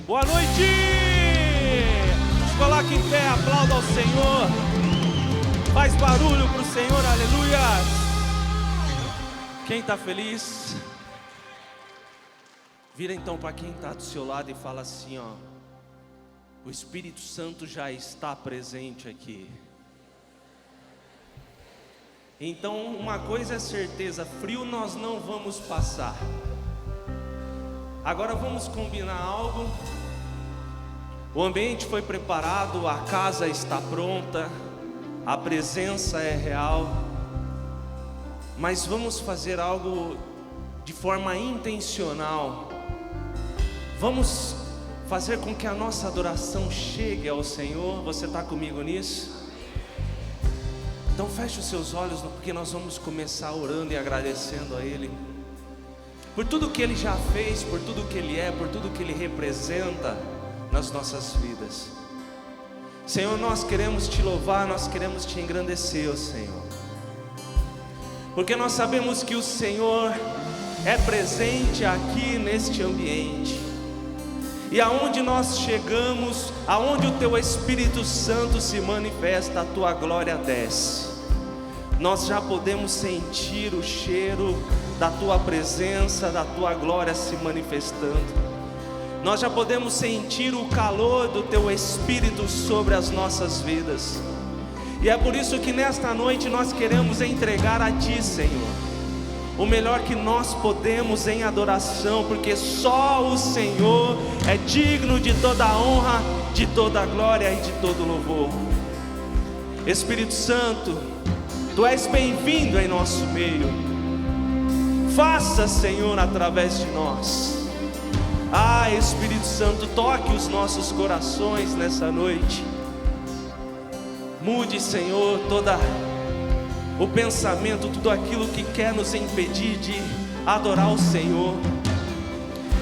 Boa noite! Se coloque em pé, aplauda ao Senhor. Faz barulho para o Senhor, aleluia! Quem está feliz? Vira então para quem está do seu lado e fala assim, ó: o Espírito Santo já está presente aqui. Então uma coisa é certeza, frio nós não vamos passar. Agora vamos combinar algo. O ambiente foi preparado, a casa está pronta, a presença é real. Mas vamos fazer algo de forma intencional. Vamos fazer com que a nossa adoração chegue ao Senhor. Você está comigo nisso? Então feche os seus olhos, porque nós vamos começar orando e agradecendo a Ele por tudo que Ele já fez, por tudo que Ele é, por tudo que Ele representa nas nossas vidas. Senhor, nós queremos Te louvar, nós queremos Te engrandecer, ó Senhor, porque nós sabemos que o Senhor é presente aqui neste ambiente. E aonde nós chegamos, aonde o Teu Espírito Santo se manifesta, a Tua glória desce. Nós já podemos sentir o cheiro da Tua presença, da Tua glória se manifestando. Nós já podemos sentir o calor do Teu Espírito sobre as nossas vidas. E é por isso que nesta noite nós queremos entregar a Ti, Senhor, o melhor que nós podemos em adoração, porque só o Senhor é digno de toda a honra, de toda a glória e de todo louvor. Espírito Santo, Tu és bem-vindo em nosso meio. Faça, Senhor, através de nós. Espírito Santo, toque os nossos corações nessa noite. Mude, Senhor, toda o pensamento, tudo aquilo que quer nos impedir de adorar o Senhor.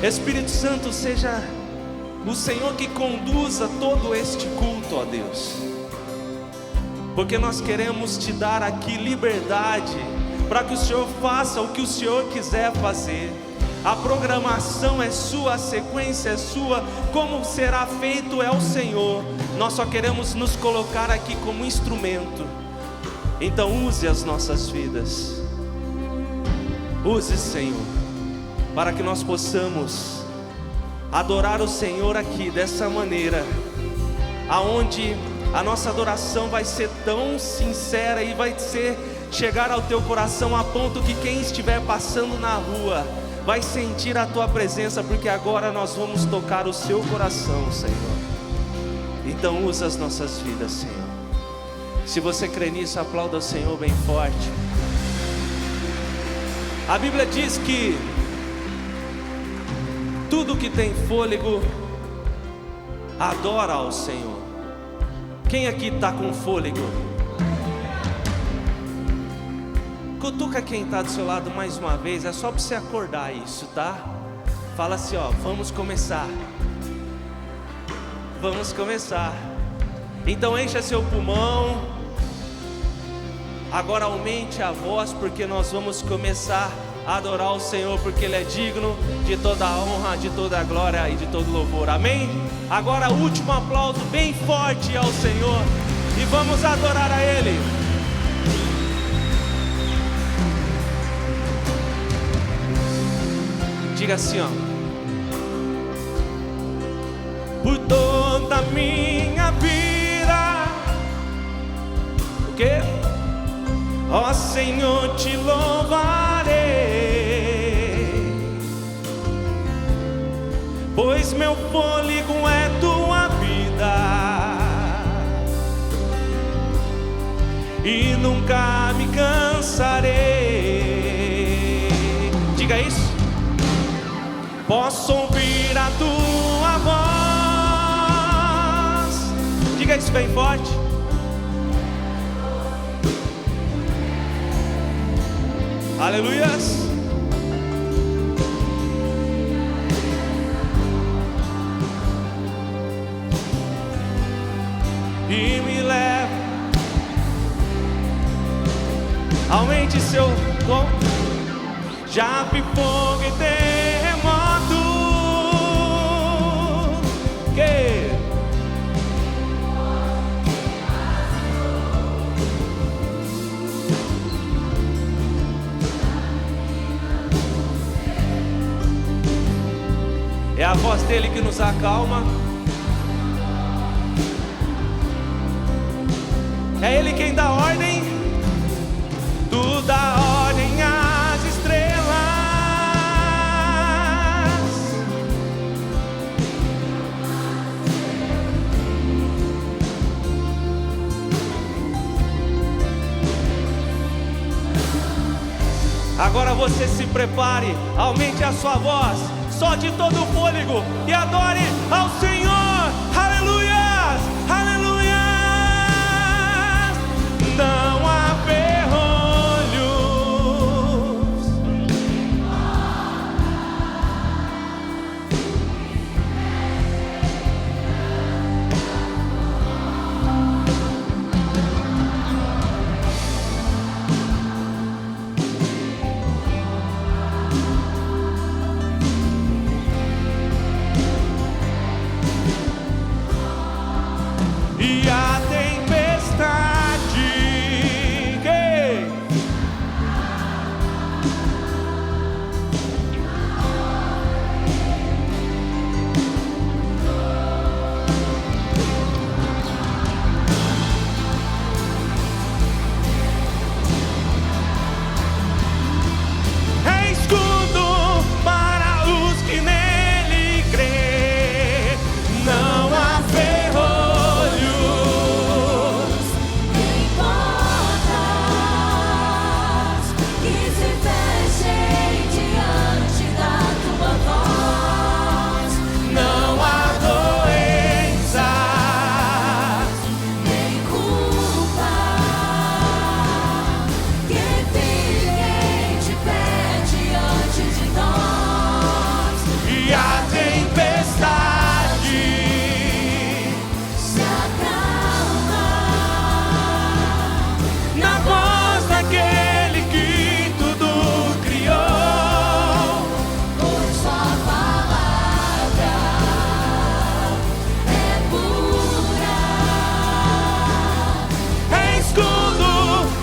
Espírito Santo, seja o Senhor que conduza todo este culto, ó Deus, porque nós queremos Te dar aqui liberdade, para que o Senhor faça o que o Senhor quiser fazer. A programação é sua, a sequência é sua, como será feito é o Senhor. Nós só queremos nos colocar aqui como instrumento. Então use as nossas vidas. Use, Senhor, para que nós possamos adorar o Senhor aqui dessa maneira, aonde a nossa adoração vai ser tão sincera e vai chegar ao teu coração, a ponto que quem estiver passando na rua vai sentir a Tua presença, porque agora nós vamos tocar o seu coração, Senhor. Então usa as nossas vidas, Senhor. Se você crê nisso, aplauda o Senhor bem forte. A Bíblia diz que tudo que tem fôlego adora ao Senhor. Quem aqui está com fôlego? Cutuca quem está do seu lado mais uma vez. É só para você acordar isso, tá? Fala assim, ó: vamos começar. Vamos começar. Então encha seu pulmão. Agora aumente a voz, porque nós vamos começar a adorar o Senhor, porque Ele é digno de toda a honra, de toda a glória e de todo louvor. Amém? Agora último aplauso bem forte ao Senhor e vamos adorar a Ele. Diga assim, ó: por toda a minha vida, o quê? Ó Senhor, Te louvarei, pois meu fôlego é Tua vida e nunca me cansarei. Diga isso. Posso ouvir a Tua voz. Diga isso bem forte. Aleluias. E me leva. Aumente seu tom. Já vi fogo e terremoto, É a voz dele que nos acalma. É ele quem dá ordem. Tu dá ordem às estrelas. Agora você se prepare, aumente a sua voz, solte todo o fôlego e adore ao Senhor. Aleluias, aleluias. Não há ferrolhos. E a tempestade, é escudo para os que nele crê. Não há ferrolhos, nem portas que se fechem diante da tua voz. não há doenças, Nem culpa que fiquem de pé diante de nós. e a tempestade Se acalma na voz daquele que tudo criou. por sua palavra, é pura. É escudo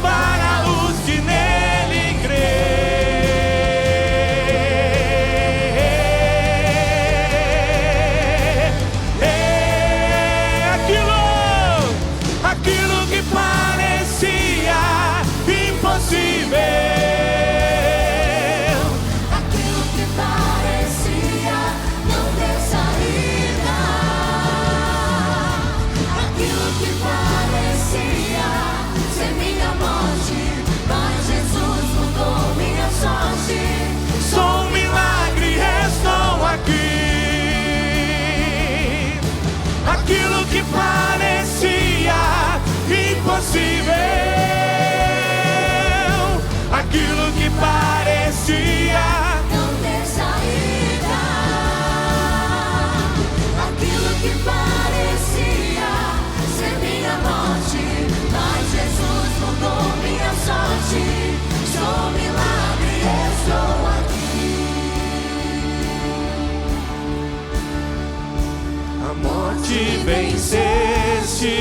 para os que nele crê. É aquilo que parecia impossível. Aquilo que parecia não ter saída, aquilo que parecia ser minha morte, mas Jesus mudou minha sorte. Sou um milagre, estou aqui. Aquilo que parecia impossível, aquilo que parecia, Não ter saída, aquilo que parecia ser minha morte, mas Jesus mudou minha sorte. Sou um milagre, estou aqui. a morte venceste.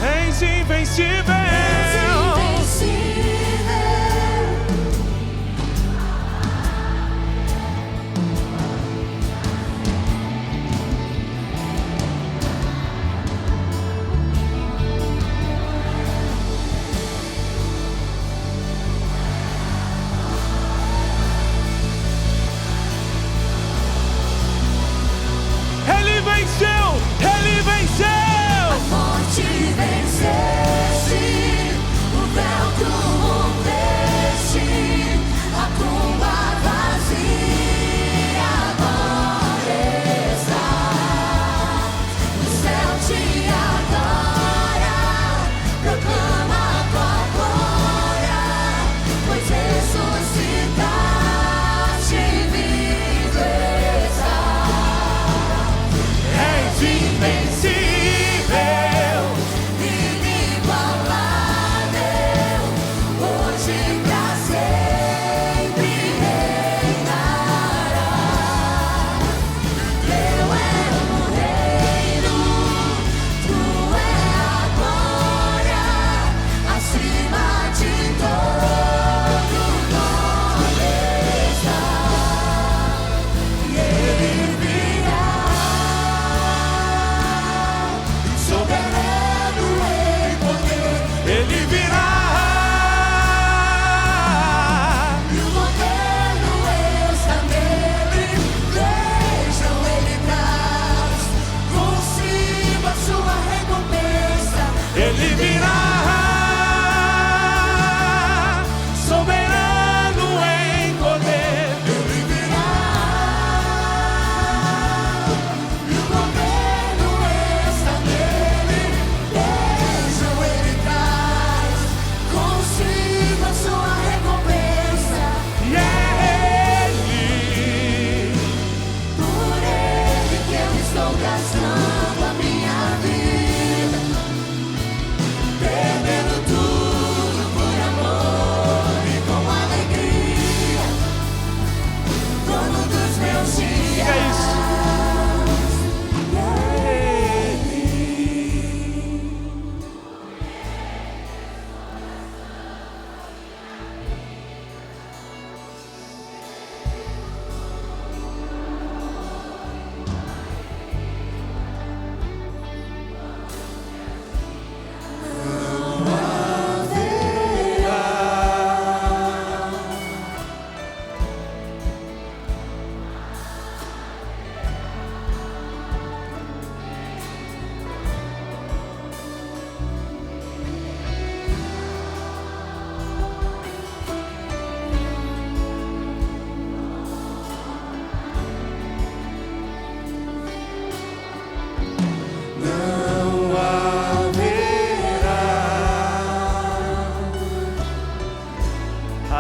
És invencível. Invencível,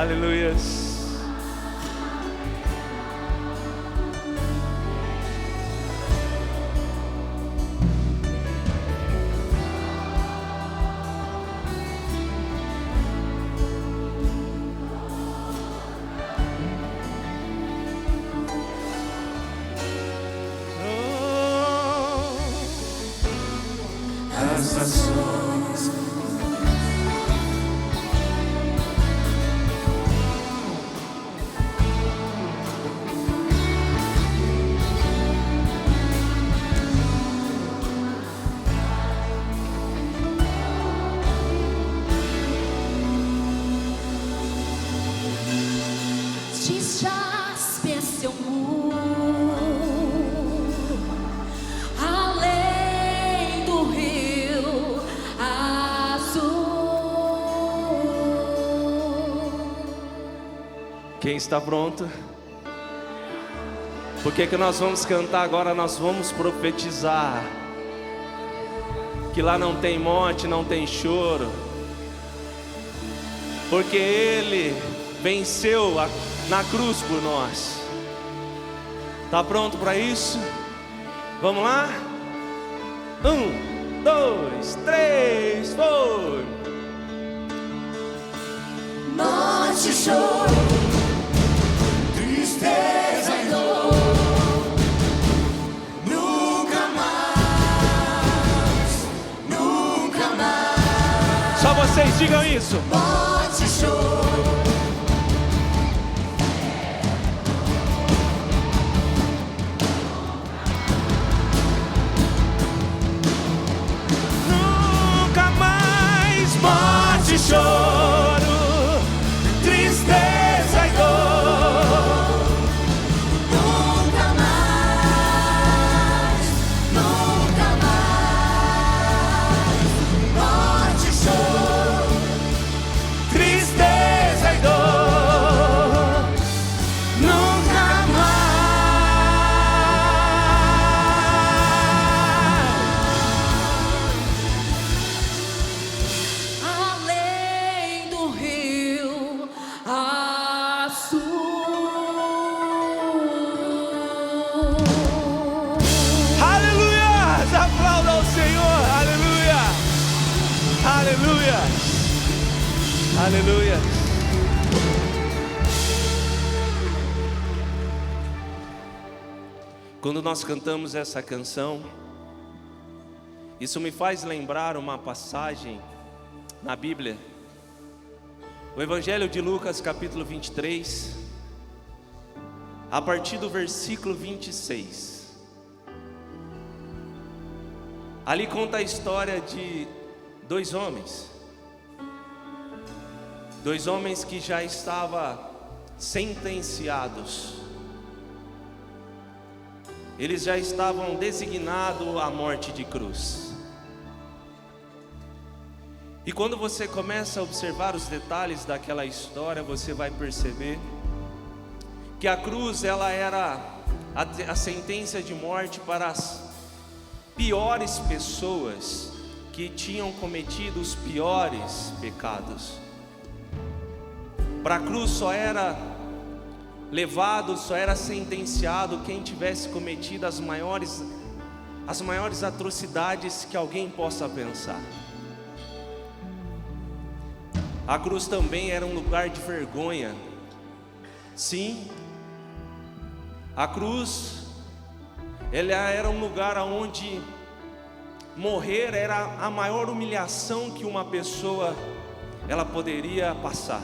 Aleluias. As nações desaspe seu muro, além do rio azul. Quem está pronto? Porque que nós vamos cantar agora? Nós vamos profetizar que lá não tem morte, não tem choro, porque Ele venceu na cruz por nós. Tá pronto para isso? Vamos lá? 1, 2, 3, foi! Morte, choro, tristeza e dor, nunca mais, nunca mais. Só vocês digam isso. Morte, choro, Nunca mais morte, choro, tristeza e dor. nunca mais, nunca mais. Morte, choro, Tristeza e dor. Nunca além do rio azul. Aleluia! Aplauda ao Senhor. Aleluia! Aleluia! Aleluia! Quando nós cantamos essa canção, isso me faz lembrar uma passagem na Bíblia, o Evangelho de Lucas, capítulo 23, a partir do versículo 26. Ali conta a história de dois homens que já estavam sentenciados. Eles já estavam designados à morte de cruz. E quando você começa a observar os detalhes daquela história, você vai perceber que a cruz, ela era a sentença de morte para as piores pessoas que tinham cometido os piores pecados. Para a cruz só era levado, só era sentenciado quem tivesse cometido as maiores atrocidades que alguém possa pensar. A cruz também era um lugar de vergonha. Sim, a cruz, ela era um lugar onde morrer era a maior humilhação que uma pessoa ela poderia passar.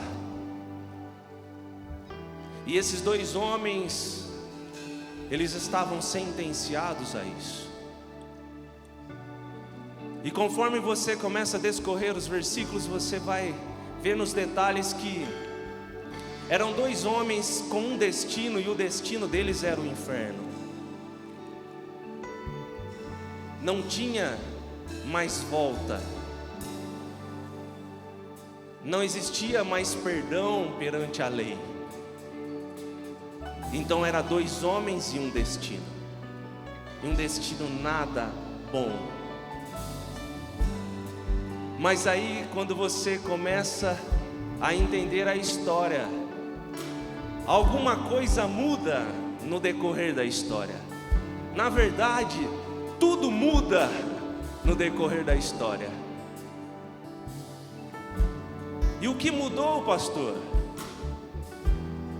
E esses dois homens, eles estavam sentenciados a isso. E conforme você começa a descorrer os versículos, você vai ver nos detalhes que eram dois homens com um destino, e o destino deles era o inferno. Não tinha mais volta, não existia mais perdão perante a lei. Então eram dois homens e um destino nada bom. Mas aí, quando você começa a entender a história, alguma coisa muda no decorrer da história. Na verdade, tudo muda no decorrer da história. E o que mudou, pastor?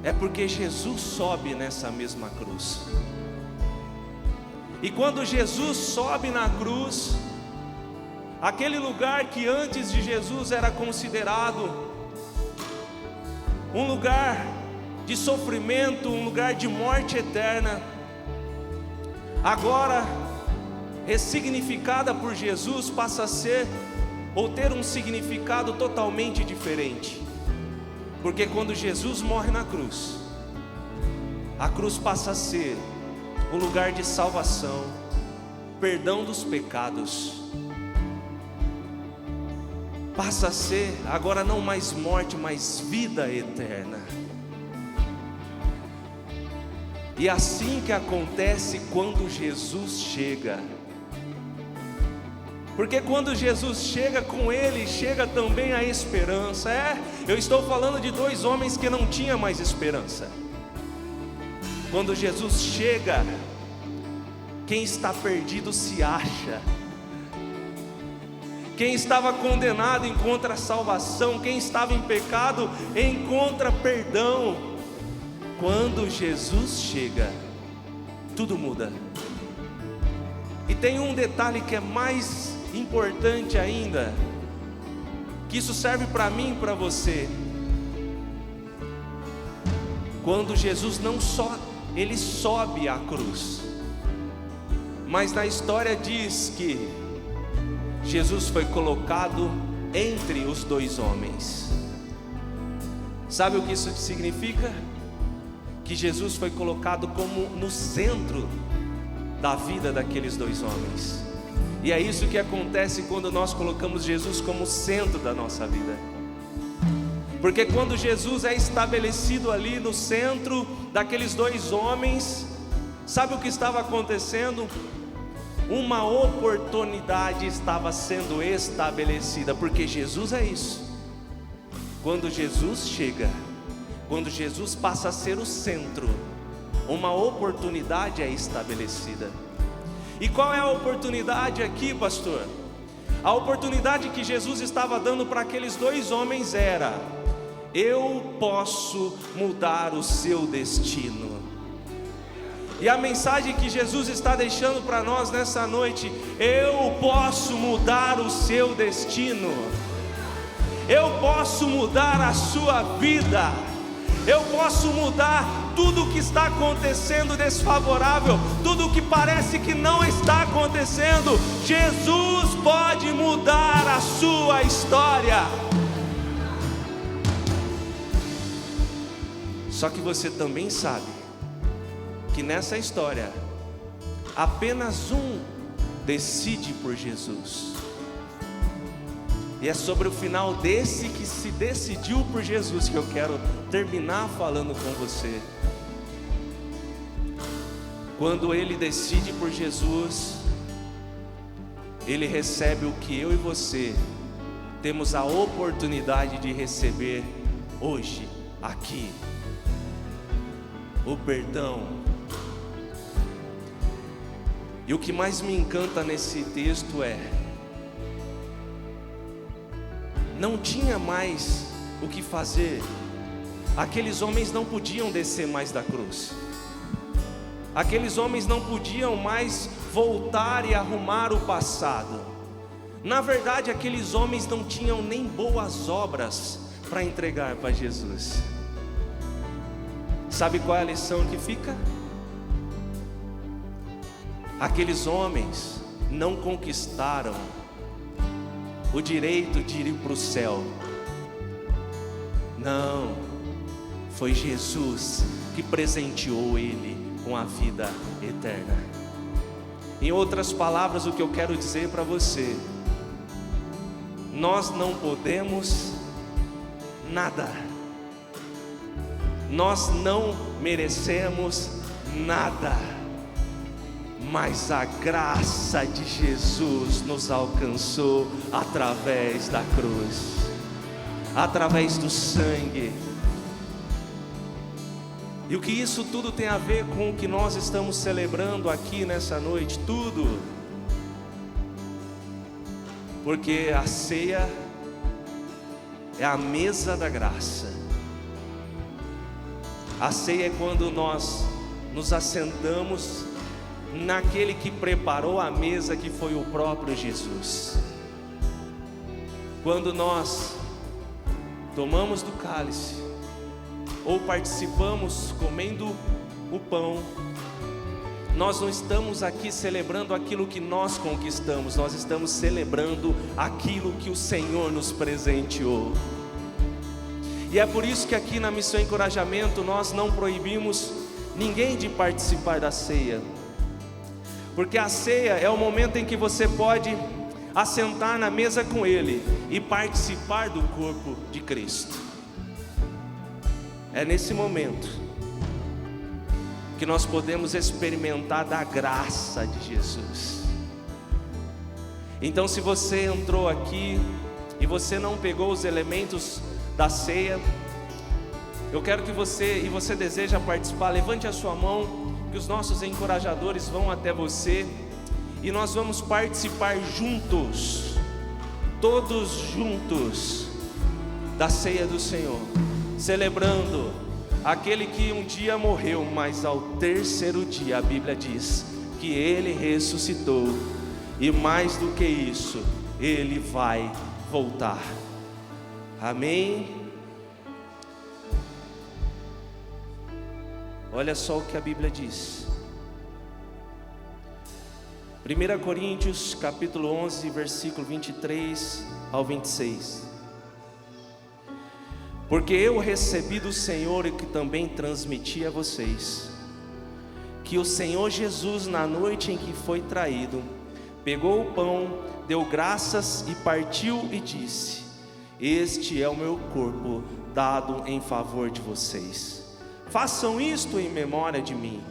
É porque Jesus sobe nessa mesma cruz. E quando Jesus sobe na cruz, aquele lugar que antes de Jesus era considerado um lugar de sofrimento, um lugar de morte eterna, agora ressignificada por Jesus, passa a ser ou ter um significado totalmente diferente. Porque quando Jesus morre na cruz, a cruz passa a ser o lugar de salvação, perdão dos pecados. Passa a ser agora não mais morte, mas vida eterna. E é assim que acontece quando Jesus chega. Porque quando Jesus chega, com Ele chega também a esperança. Eu estou falando de dois homens que não tinham mais esperança. Quando Jesus chega, quem está perdido se acha. Quem estava condenado encontra salvação. Quem estava em pecado encontra perdão. Quando Jesus chega, tudo muda. E tem um detalhe que é mais importante ainda, que isso serve para mim e para você. Quando Jesus não só ele sobe à cruz, mas na história diz que Jesus foi colocado entre os dois homens. Sabe o que isso significa? Que Jesus foi colocado como no centro da vida daqueles dois homens. E é isso que acontece quando nós colocamos Jesus como centro da nossa vida. Porque quando Jesus é estabelecido ali no centro daqueles dois homens, sabe o que estava acontecendo? Uma oportunidade estava sendo estabelecida, porque Jesus é isso. Quando Jesus chega, quando Jesus passa a ser o centro, uma oportunidade é estabelecida. E qual é a oportunidade aqui, pastor? A oportunidade que Jesus estava dando para aqueles dois homens era: eu posso mudar o seu destino. E a mensagem que Jesus está deixando para nós nessa noite: eu posso mudar o seu destino. Eu posso mudar a sua vida. Eu posso mudar tudo o que está acontecendo desfavorável, tudo o que parece que não está acontecendo. Jesus pode mudar a sua história. Só que você também sabe que nessa história apenas um decide por Jesus. E é sobre o final desse que se decidiu por Jesus que eu quero terminar falando com você. Quando ele decide por Jesus, ele recebe o que eu e você temos a oportunidade de receber hoje, aqui: o perdão. E o que mais me encanta nesse texto é: não tinha mais o que fazer. Aqueles homens não podiam descer mais da cruz. Aqueles homens não podiam mais voltar e arrumar o passado. Na verdade, aqueles homens não tinham nem boas obras para entregar para Jesus. Sabe qual é a lição que fica? Aqueles homens não conquistaram o direito de ir para o céu. Não, foi Jesus que presenteou ele com a vida eterna. Em outras palavras, o que eu quero dizer para você: nós não podemos nada, nós não merecemos nada, mas a graça de Jesus nos alcançou através da cruz, através do sangue. E o que isso tudo tem a ver com o que nós estamos celebrando aqui nessa noite? Tudo. Porque a ceia é a mesa da graça. A ceia é quando nós nos assentamos naquele que preparou a mesa, que foi o próprio Jesus. Quando nós tomamos do cálice, ou participamos comendo o pão, nós não estamos aqui celebrando aquilo que nós conquistamos, nós estamos celebrando aquilo que o Senhor nos presenteou. E é por isso que aqui na Missão Encorajamento nós não proibimos ninguém de participar da ceia, porque a ceia é o momento em que você pode assentar na mesa com Ele e participar do corpo de Cristo. É nesse momento que nós podemos experimentar da graça de Jesus. Então, se você entrou aqui e você não pegou os elementos da ceia, eu quero que você deseja participar, levante a sua mão, que os nossos encorajadores vão até você, e nós vamos participar juntos, todos juntos, da ceia do Senhor, celebrando aquele que um dia morreu, mas ao terceiro dia a Bíblia diz que Ele ressuscitou, e mais do que isso, Ele vai voltar. Amém? Olha só o que a Bíblia diz. 1 Coríntios capítulo 11, versículo 23 ao 26. Porque eu recebi do Senhor e que também transmiti a vocês, que o Senhor Jesus, na noite em que foi traído, pegou o pão, deu graças e partiu e disse: este é o meu corpo dado em favor de vocês. Façam isto em memória de mim.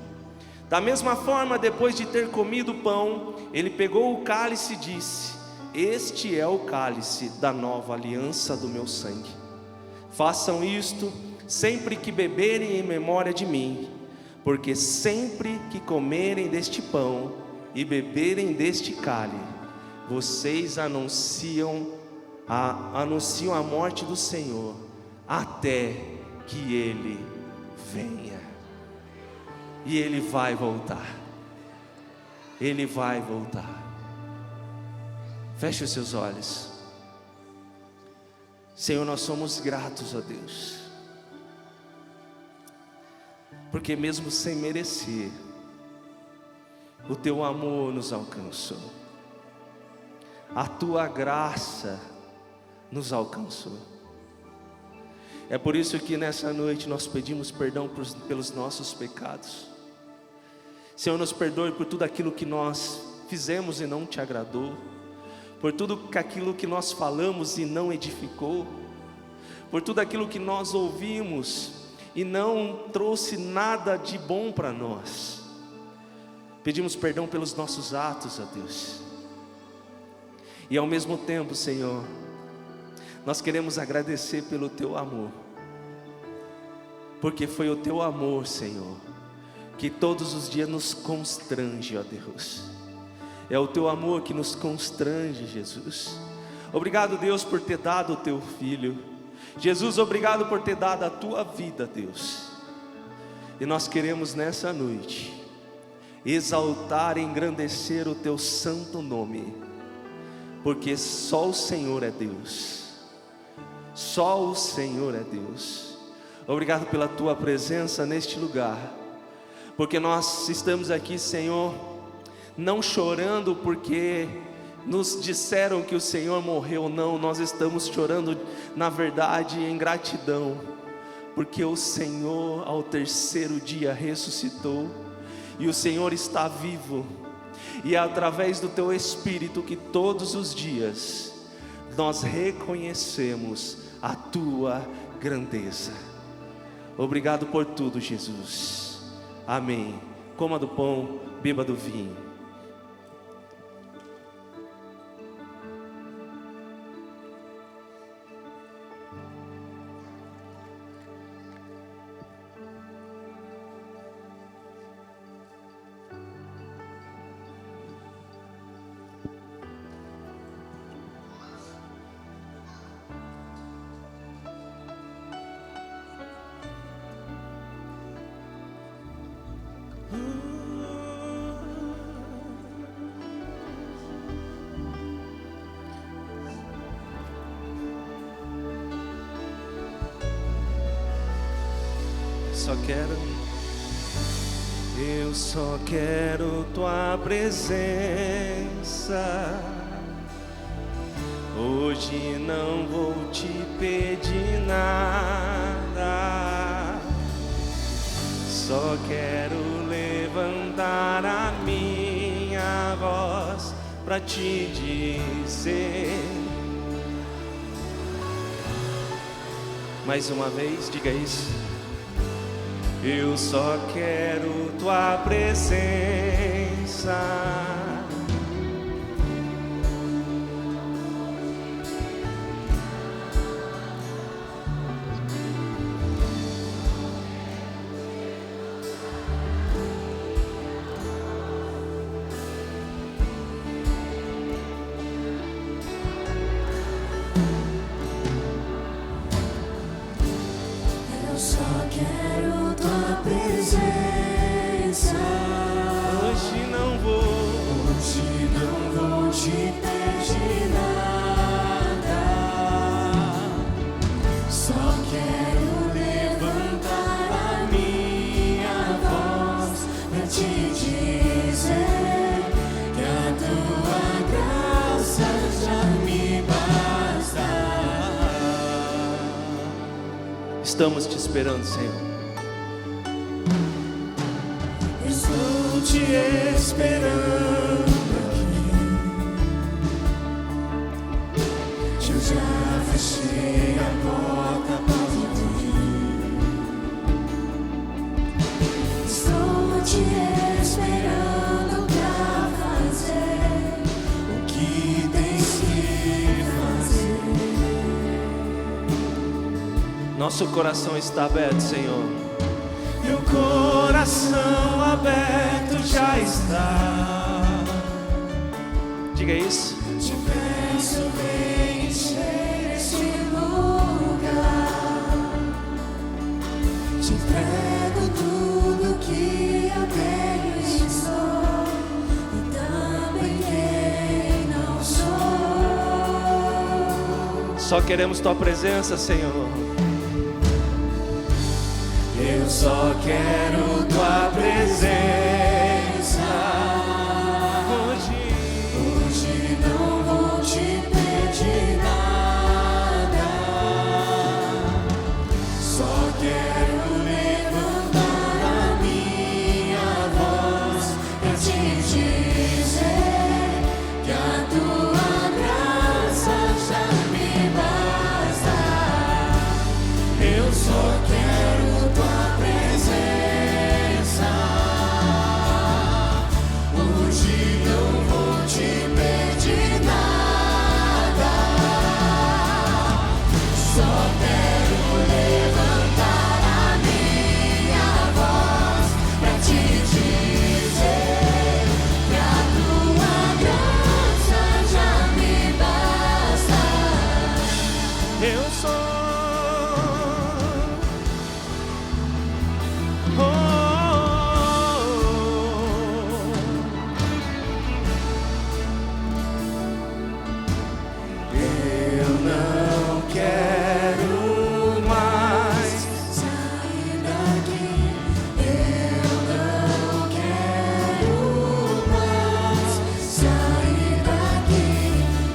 Da mesma forma, depois de ter comido o pão, ele pegou o cálice e disse: este é o cálice da nova aliança do meu sangue. Façam isto sempre que beberem em memória de mim, porque sempre que comerem deste pão e beberem deste cálice, vocês anunciam a morte do Senhor até que Ele venha. E Ele vai voltar. Ele vai voltar. Feche os seus olhos. Senhor, nós somos gratos a Deus, porque mesmo sem merecer, o Teu amor nos alcançou, a Tua graça nos alcançou. É por isso que nessa noite nós pedimos perdão pelos nossos pecados. Senhor, nos perdoe por tudo aquilo que nós fizemos e não Te agradou, por tudo aquilo que nós falamos e não edificou, por tudo aquilo que nós ouvimos e não trouxe nada de bom para nós. Pedimos perdão pelos nossos atos, ó Deus. E ao mesmo tempo, Senhor, nós queremos agradecer pelo Teu amor, porque foi o Teu amor, Senhor, que todos os dias nos constrange, ó Deus. É o Teu amor que nos constrange, Jesus. Obrigado, Deus, por ter dado o Teu Filho. Jesus, obrigado por ter dado a Tua vida, Deus. E nós queremos nessa noite exaltar e engrandecer o Teu santo nome, porque só o Senhor é Deus. Só o Senhor é Deus. Obrigado pela Tua presença neste lugar, porque nós estamos aqui, Senhor, não chorando porque nos disseram que o Senhor morreu, não. Nós estamos chorando, na verdade, em gratidão, porque o Senhor ao terceiro dia ressuscitou, e o Senhor está vivo, e é através do Teu Espírito que todos os dias nós reconhecemos a Tua grandeza. Obrigado por tudo, Jesus. Amém. Coma do pão, beba do vinho. Eu só quero tua presença. Hoje não vou te pedir nada. Só quero levantar a minha voz pra te dizer. Mais uma vez, diga isso. Eu só quero tua presença. Eu só quero tua presença. Hoje não vou te pedir nada. Só quero levantar a minha voz pra te dizer que a tua graça já me basta. Estamos te esperando, Senhor. Estou te esperando aqui. Eu já fechei a porta pra vir. Estou te esperando pra fazer o que tens que fazer. Nosso coração está aberto, Senhor. Meu coração aberto já está. Diga isso. Te peço, vem encher este lugar. Te entrego tudo que eu tenho e sou, e também quem não sou. Só queremos tua presença, Senhor. Eu só quero tua presença. Hoje não vou te pedir nada. Só quero levantar a minha voz pra te dizer que a tua graça já me basta. Eu só quero tua presença. Hoje não vou te pedir nada. Só quero levantar a minha voz pra te dizer que a tua graça já me basta. Eu sou. Eu não quero mais Sair daqui, eu não quero mais. Sair daqui,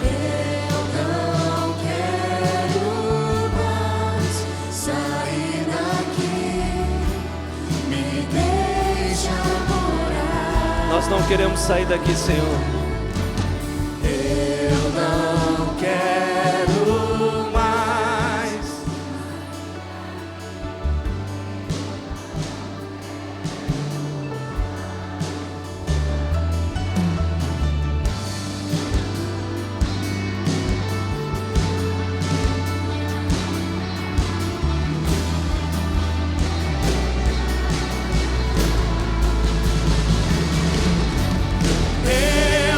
eu não quero mais. Sair daqui, me deixa morar. Nós não queremos sair daqui, Senhor. Eu não quero mais. Eu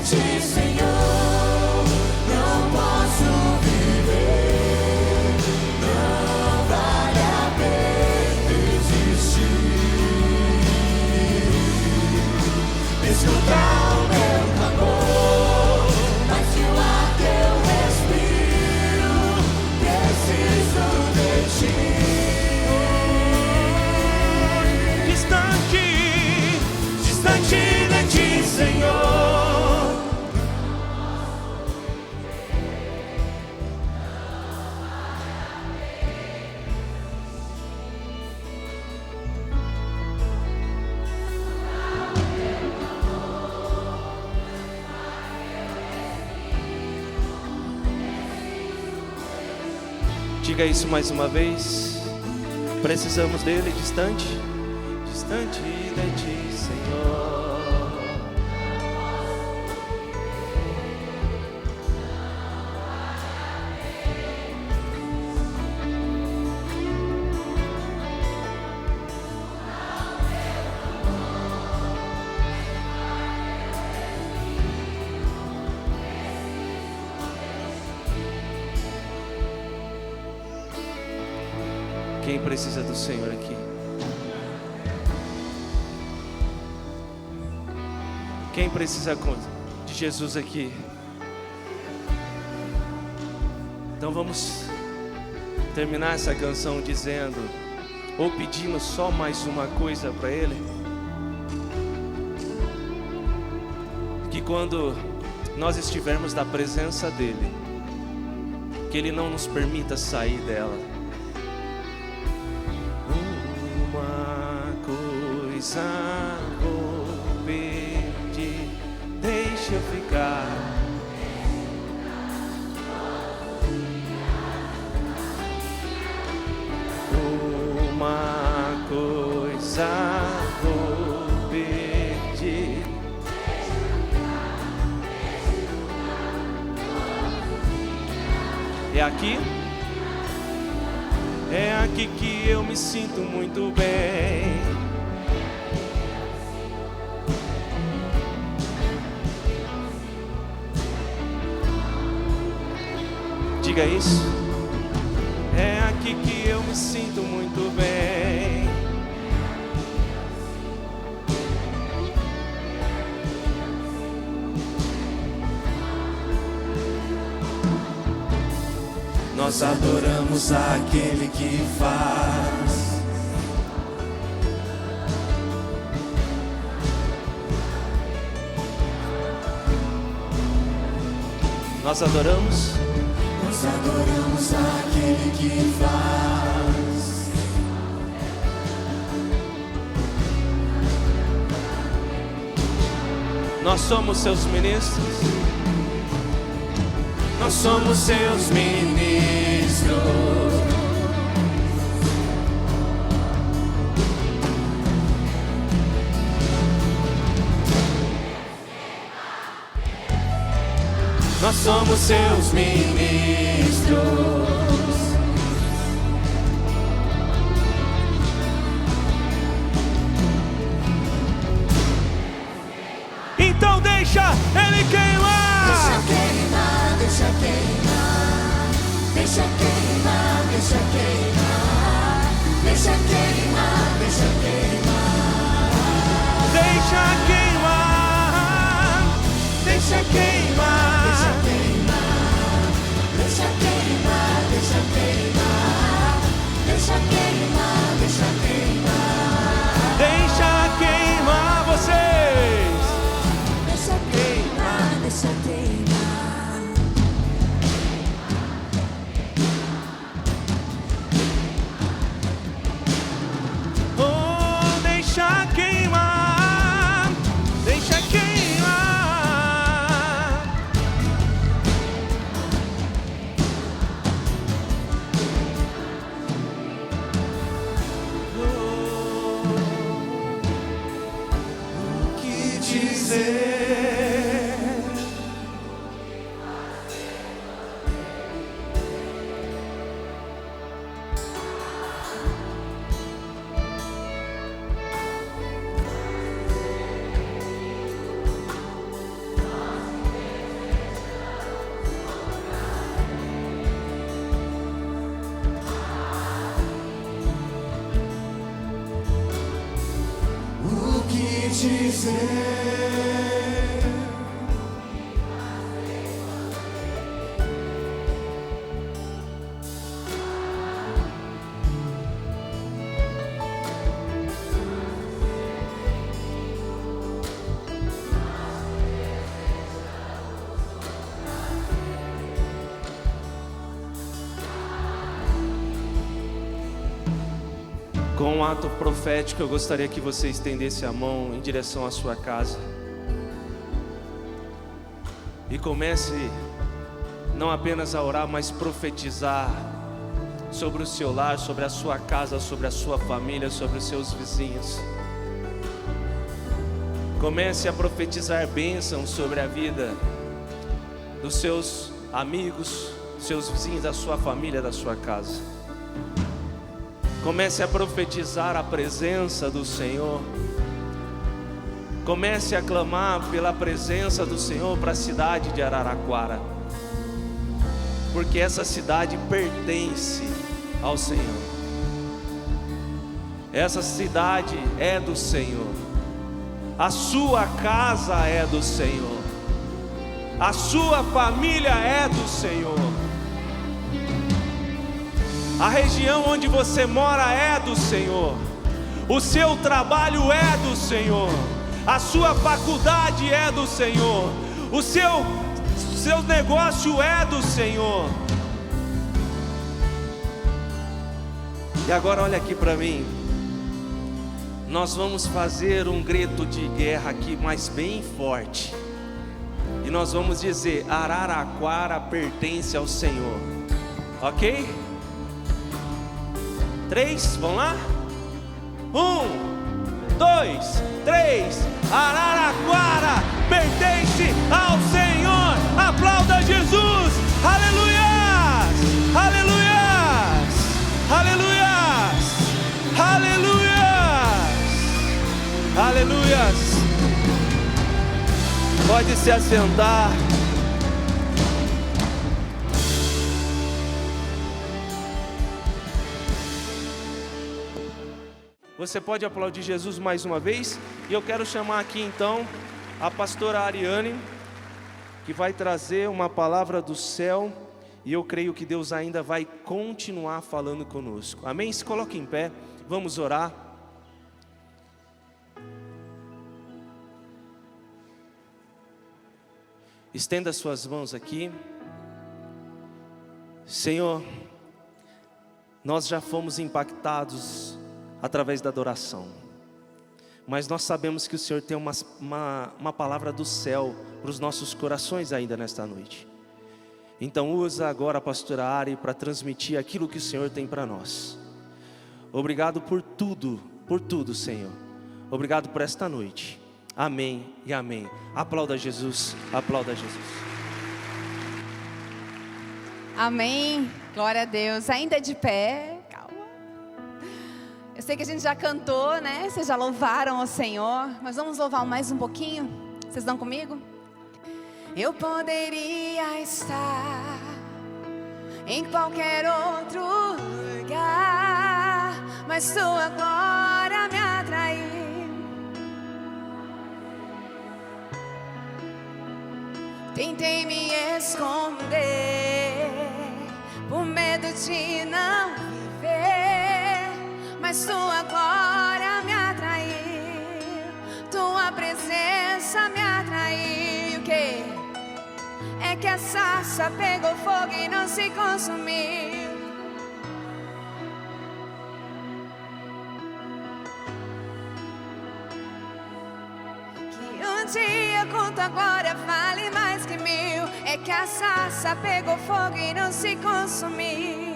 ti, Senhor, não posso viver. Não vale a pena existir. Escuta o meu clamor, mas se o ar que eu respiro, preciso de ti. Distante de ti, Senhor. Diga isso mais uma vez. Precisamos dele, distante de ti, Senhor. Quem precisa do Senhor aqui? Quem precisa de Jesus aqui? Então vamos terminar essa canção dizendo, ou pedindo só mais uma coisa para Ele. Que quando nós estivermos na presença dEle, que Ele não nos permita sair dela. Uma coisa vou pedir, deixa eu ficar. Uma coisa vou pedir. É aqui? É aqui que eu me sinto muito bem. Diga isso. É aqui que eu me sinto muito bem. Nós adoramos aquele que faz. Nós adoramos. Nós adoramos aquele que faz. Nós somos seus ministros. Nós somos seus ministros. Nós somos seus ministros. Então deixa Ele queimar. Deixa queimar, deixa queimar. Deixa queimar, deixa queimar. Deixa queimar, deixa queimar. Deixa queimar. Deixa queimar. Deixa queimar, deixa queimar. Deixa queimar, deixa queimar. Deixa queimar vocês. Deixa queimar, deixa queimar. Oh, deixa queimar. Deixa queimar. O que dizer? dizer. Com um ato profético, eu gostaria que você estendesse a mão em direção à sua casa e comece não apenas a orar, mas profetizar sobre o seu lar, sobre a sua casa, sobre a sua família, sobre os seus vizinhos. Comece a profetizar bênçãos sobre a vida dos seus amigos, seus vizinhos, da sua família, da sua casa. Comece a profetizar a presença do Senhor. Comece a clamar pela presença do Senhor para a cidade de Araraquara, porque essa cidade pertence ao Senhor. Essa cidade é do Senhor. A sua casa é do Senhor. A sua família é do Senhor. A região onde você mora é do Senhor. O seu trabalho é do Senhor. A sua faculdade é do Senhor. O seu negócio é do Senhor. E agora olha aqui para mim. Nós vamos fazer um grito de guerra aqui, mas bem forte. E nós vamos dizer: Araraquara pertence ao Senhor. Ok? 3, vamos lá? 1, 2, 3. Araraquara pertence ao Senhor. Aplauda Jesus. Aleluias, aleluias, aleluias, aleluias, aleluias. Pode se assentar. Você pode aplaudir Jesus mais uma vez? E eu quero chamar aqui então a pastora Ariane, que vai trazer uma palavra do céu. E eu creio que Deus ainda vai continuar falando conosco. Amém? Se coloque em pé, vamos orar. Estenda suas mãos aqui. Senhor, nós já fomos impactados através da adoração, mas nós sabemos que o Senhor tem uma palavra do céu para os nossos corações ainda nesta noite. Então usa agora a pastora Ari para transmitir aquilo que o Senhor tem para nós. Obrigado por tudo, Senhor. Obrigado por esta noite. Amém e amém. Aplauda Jesus, aplauda Jesus. Amém, glória a Deus. Ainda de pé. Eu sei que a gente já cantou, né? Vocês já louvaram ao Senhor, mas vamos louvar mais um pouquinho? Vocês estão comigo? Eu poderia estar em qualquer outro lugar, mas tu agora me atraiu. Tentei me esconder por medo de não viver, mas tu agora me atraiu. Tua presença me atraiu. O quê? É que a sarça pegou fogo e não se consumiu. Que um dia com tua glória vale mais que mil. É que a sarça pegou fogo e não se consumiu.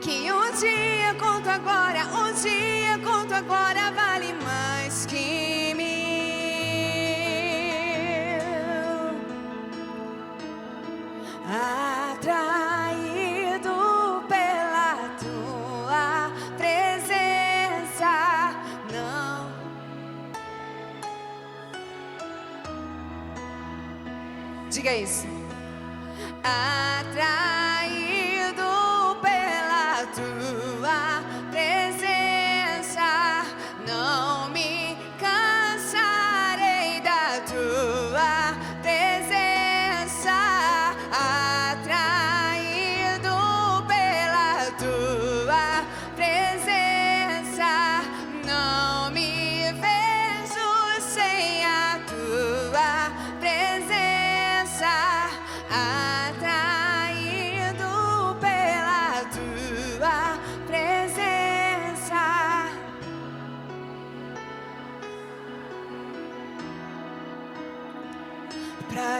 Que um dia com tua glória, um dia com tua glória vale mais que mil. Atraído pela tua presença, não. Diga isso. Atraído pela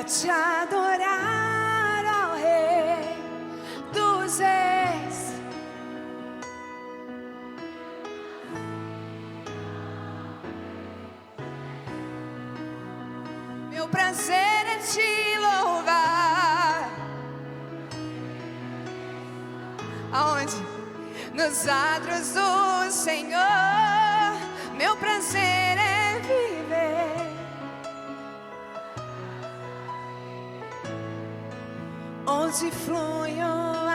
pra te adorar, ó Rei dos Reis. Meu prazer é te louvar. Aonde? Nos atos do Senhor. Meu prazer é viver onde flui o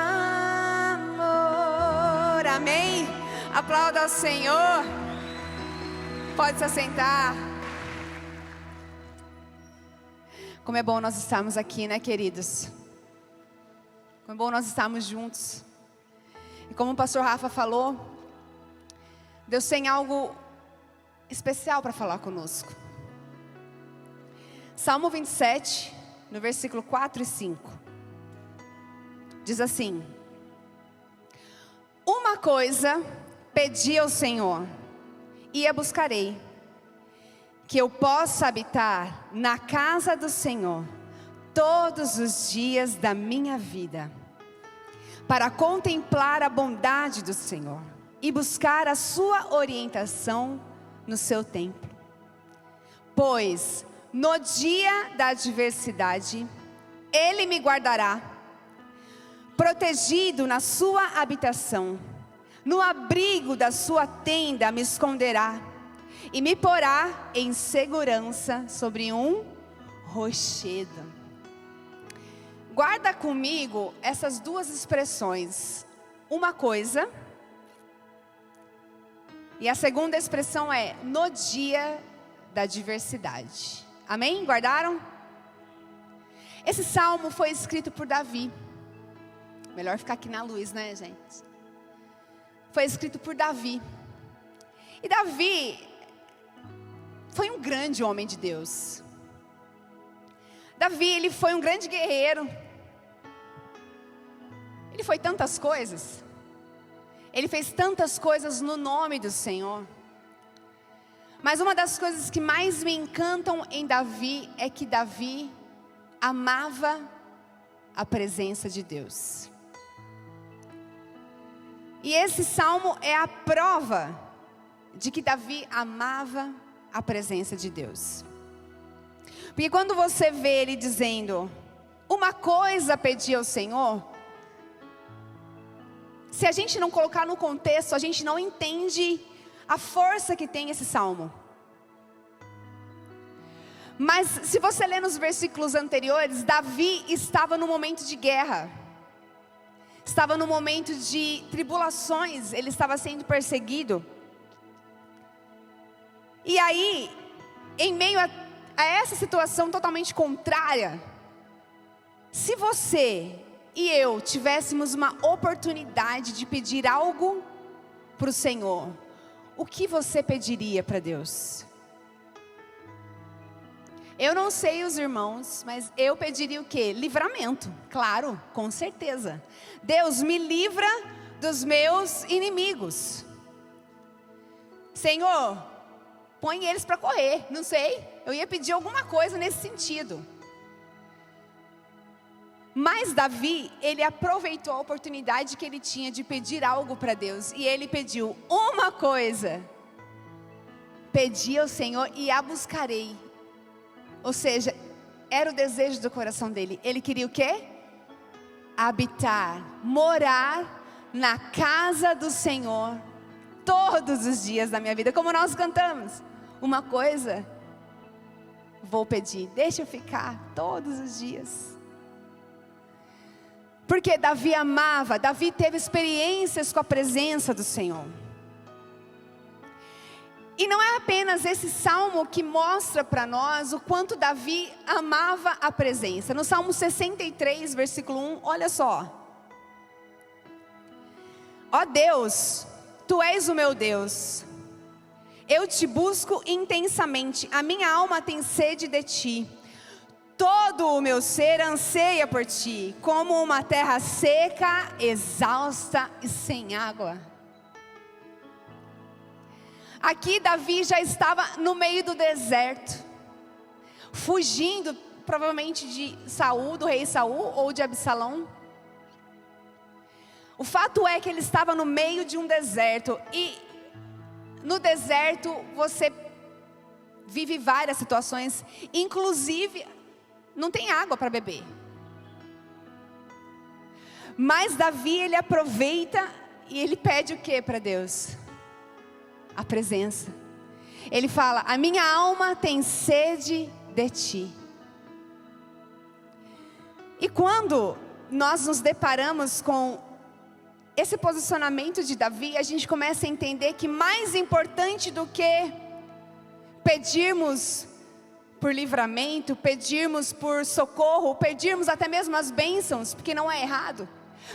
amor. Amém? Aplauda ao Senhor. Pode se assentar. Como é bom nós estarmos aqui, né, queridos? Como é bom nós estarmos juntos. E como o pastor Rafa falou, Deus tem algo especial para falar conosco. Salmo 27, no versículo 4 e 5. Diz assim: uma coisa pedi ao Senhor, e a buscarei, que eu possa habitar na casa do Senhor todos os dias da minha vida, para contemplar a bondade do Senhor e buscar a sua orientação no seu templo. Pois no dia da adversidade Ele me guardará, protegido na sua habitação, no abrigo da sua tenda me esconderá, e me porá em segurança sobre um rochedo. Guarda comigo essas duas expressões. Uma coisa, e a segunda expressão é no dia da adversidade. Amém? Guardaram? Esse salmo foi escrito por Davi. Melhor ficar aqui na luz, né, gente? Foi escrito por Davi. E Davi foi um grande homem de Deus. Davi, ele foi um grande guerreiro. Ele foi tantas coisas. Ele fez tantas coisas no nome do Senhor. Mas uma das coisas que mais me encantam em Davi é que Davi amava a presença de Deus. E esse salmo é a prova de que Davi amava a presença de Deus. Porque quando você vê ele dizendo, uma coisa pedi ao Senhor, se a gente não colocar no contexto, a gente não entende a força que tem esse salmo. Mas se você ler nos versículos anteriores, Davi estava no momento de guerra. Estava no momento de tribulações, ele estava sendo perseguido. E aí, em meio a essa situação totalmente contrária, se você e eu tivéssemos uma oportunidade de pedir algo para o Senhor, o que você pediria para Deus? Eu não sei os irmãos, mas eu pediria o quê? Livramento, claro, com certeza. Deus, me livra dos meus inimigos. Senhor, põe eles para correr, não sei. Eu ia pedir alguma coisa nesse sentido. Mas Davi, ele aproveitou a oportunidade que ele tinha de pedir algo para Deus. E ele pediu uma coisa. Pedi ao Senhor e a buscarei. Ou seja, era o desejo do coração dele. Ele queria o quê? Habitar, morar na casa do Senhor todos os dias da minha vida. Como nós cantamos. Uma coisa vou pedir, deixa eu ficar todos os dias. Porque Davi amava, Davi teve experiências com a presença do Senhor. E não é apenas esse salmo que mostra para nós o quanto Davi amava a presença. No Salmo 63, versículo 1, olha só. Ó Deus, Tu és o meu Deus. Eu te busco intensamente, a minha alma tem sede de Ti. Todo o meu ser anseia por Ti, como uma terra seca, exausta e sem água. Aqui Davi já estava no meio do deserto, fugindo provavelmente de Saul, do rei Saul ou de Absalão. O fato é que ele estava no meio de um deserto, e no deserto você vive várias situações, inclusive não tem água para beber. Mas Davi, ele aproveita e ele pede o que para Deus? A presença. Ele fala: a minha alma tem sede de ti. E quando nós nos deparamos com esse posicionamento de Davi, a gente começa a entender que mais importante do que pedirmos por livramento, pedirmos por socorro, pedirmos até mesmo as bênçãos, porque não é errado,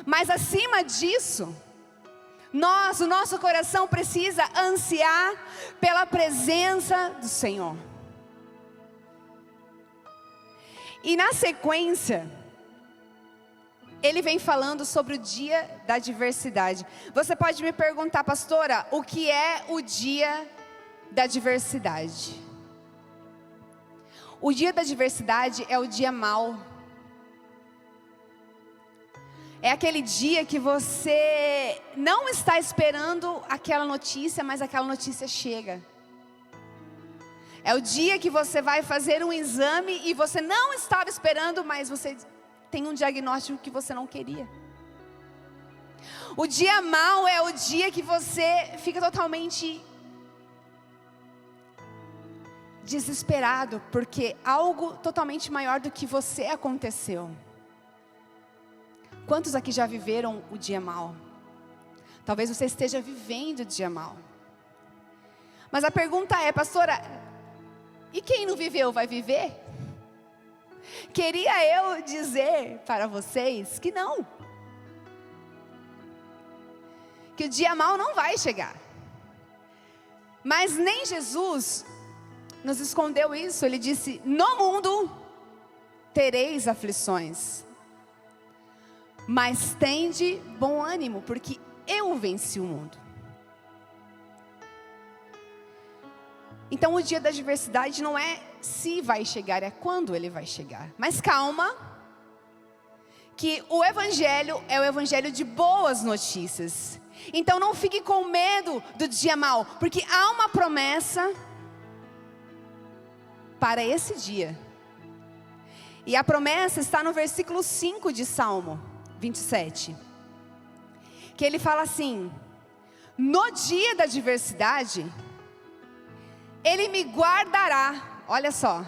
mas acima disso, o nosso coração precisa ansiar pela presença do Senhor. E na sequência, ele vem falando sobre o dia da adversidade. Você pode me perguntar, pastora, o que é o dia da adversidade? O dia da adversidade é o dia mau. É aquele dia que você não está esperando aquela notícia, mas aquela notícia chega. É o dia que você vai fazer um exame e você não estava esperando, mas você tem um diagnóstico que você não queria. O dia mau é o dia que você fica totalmente desesperado, porque algo totalmente maior do que você aconteceu. Quantos aqui já viveram o dia mau? Talvez você esteja vivendo o dia mau. Mas a pergunta é, pastora, e quem não viveu vai viver? Queria eu dizer para vocês que não. Que o dia mau não vai chegar. Mas nem Jesus nos escondeu isso. Ele disse: no mundo tereis aflições, mas tende bom ânimo, porque eu venci o mundo. Então o dia da adversidade não é se vai chegar, é quando ele vai chegar. Mas calma, que o evangelho é o evangelho de boas notícias. Então não fique com medo do dia mau, porque há uma promessa para esse dia. E a promessa está no versículo 5 de Salmo 27. Que ele fala assim: no dia da adversidade, Ele me guardará. Olha só.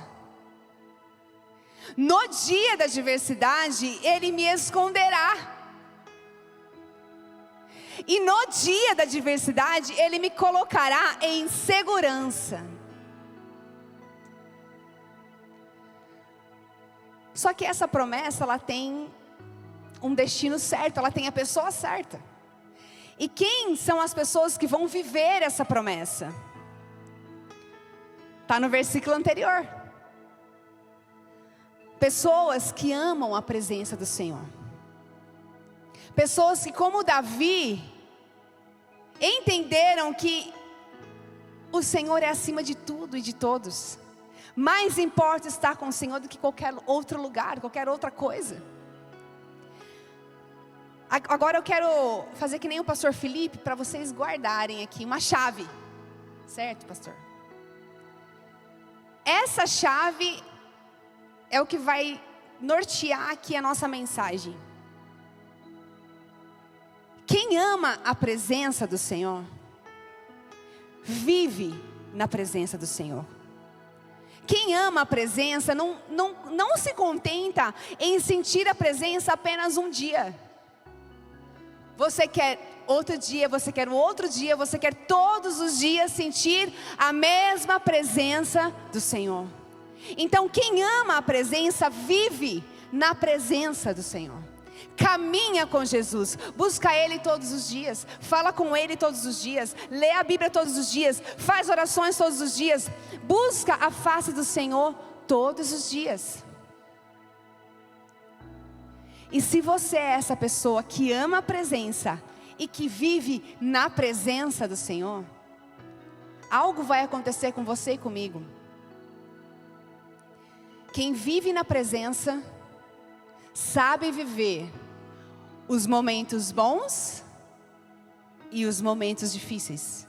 No dia da adversidade, Ele me esconderá. E no dia da adversidade, Ele me colocará em segurança. Só que essa promessa, ela tem um destino certo, ela tem a pessoa certa. E quem são as pessoas que vão viver essa promessa? Está no versículo anterior. Pessoas que amam a presença do Senhor. Pessoas que, como Davi, entenderam que o Senhor é acima de tudo e de todos. Mais importa estar com o Senhor do que qualquer outro lugar, qualquer outra coisa. Agora eu quero fazer que nem o pastor Felipe, para vocês guardarem aqui uma chave. Certo, pastor? Essa chave é o que vai nortear aqui a nossa mensagem. Quem ama a presença do Senhor, vive na presença do Senhor. Quem ama a presença não se contenta em sentir a presença apenas um dia. Você quer outro dia, você quer outro dia, você quer todos os dias sentir a mesma presença do Senhor. Então quem ama a presença vive na presença do Senhor. Caminha com Jesus, busca Ele todos os dias, fala com Ele todos os dias, lê a Bíblia todos os dias, faz orações todos os dias, busca a face do Senhor todos os dias. E se você é essa pessoa que ama a presença e que vive na presença do Senhor, algo vai acontecer com você e comigo. Quem vive na presença sabe viver os momentos bons e os momentos difíceis.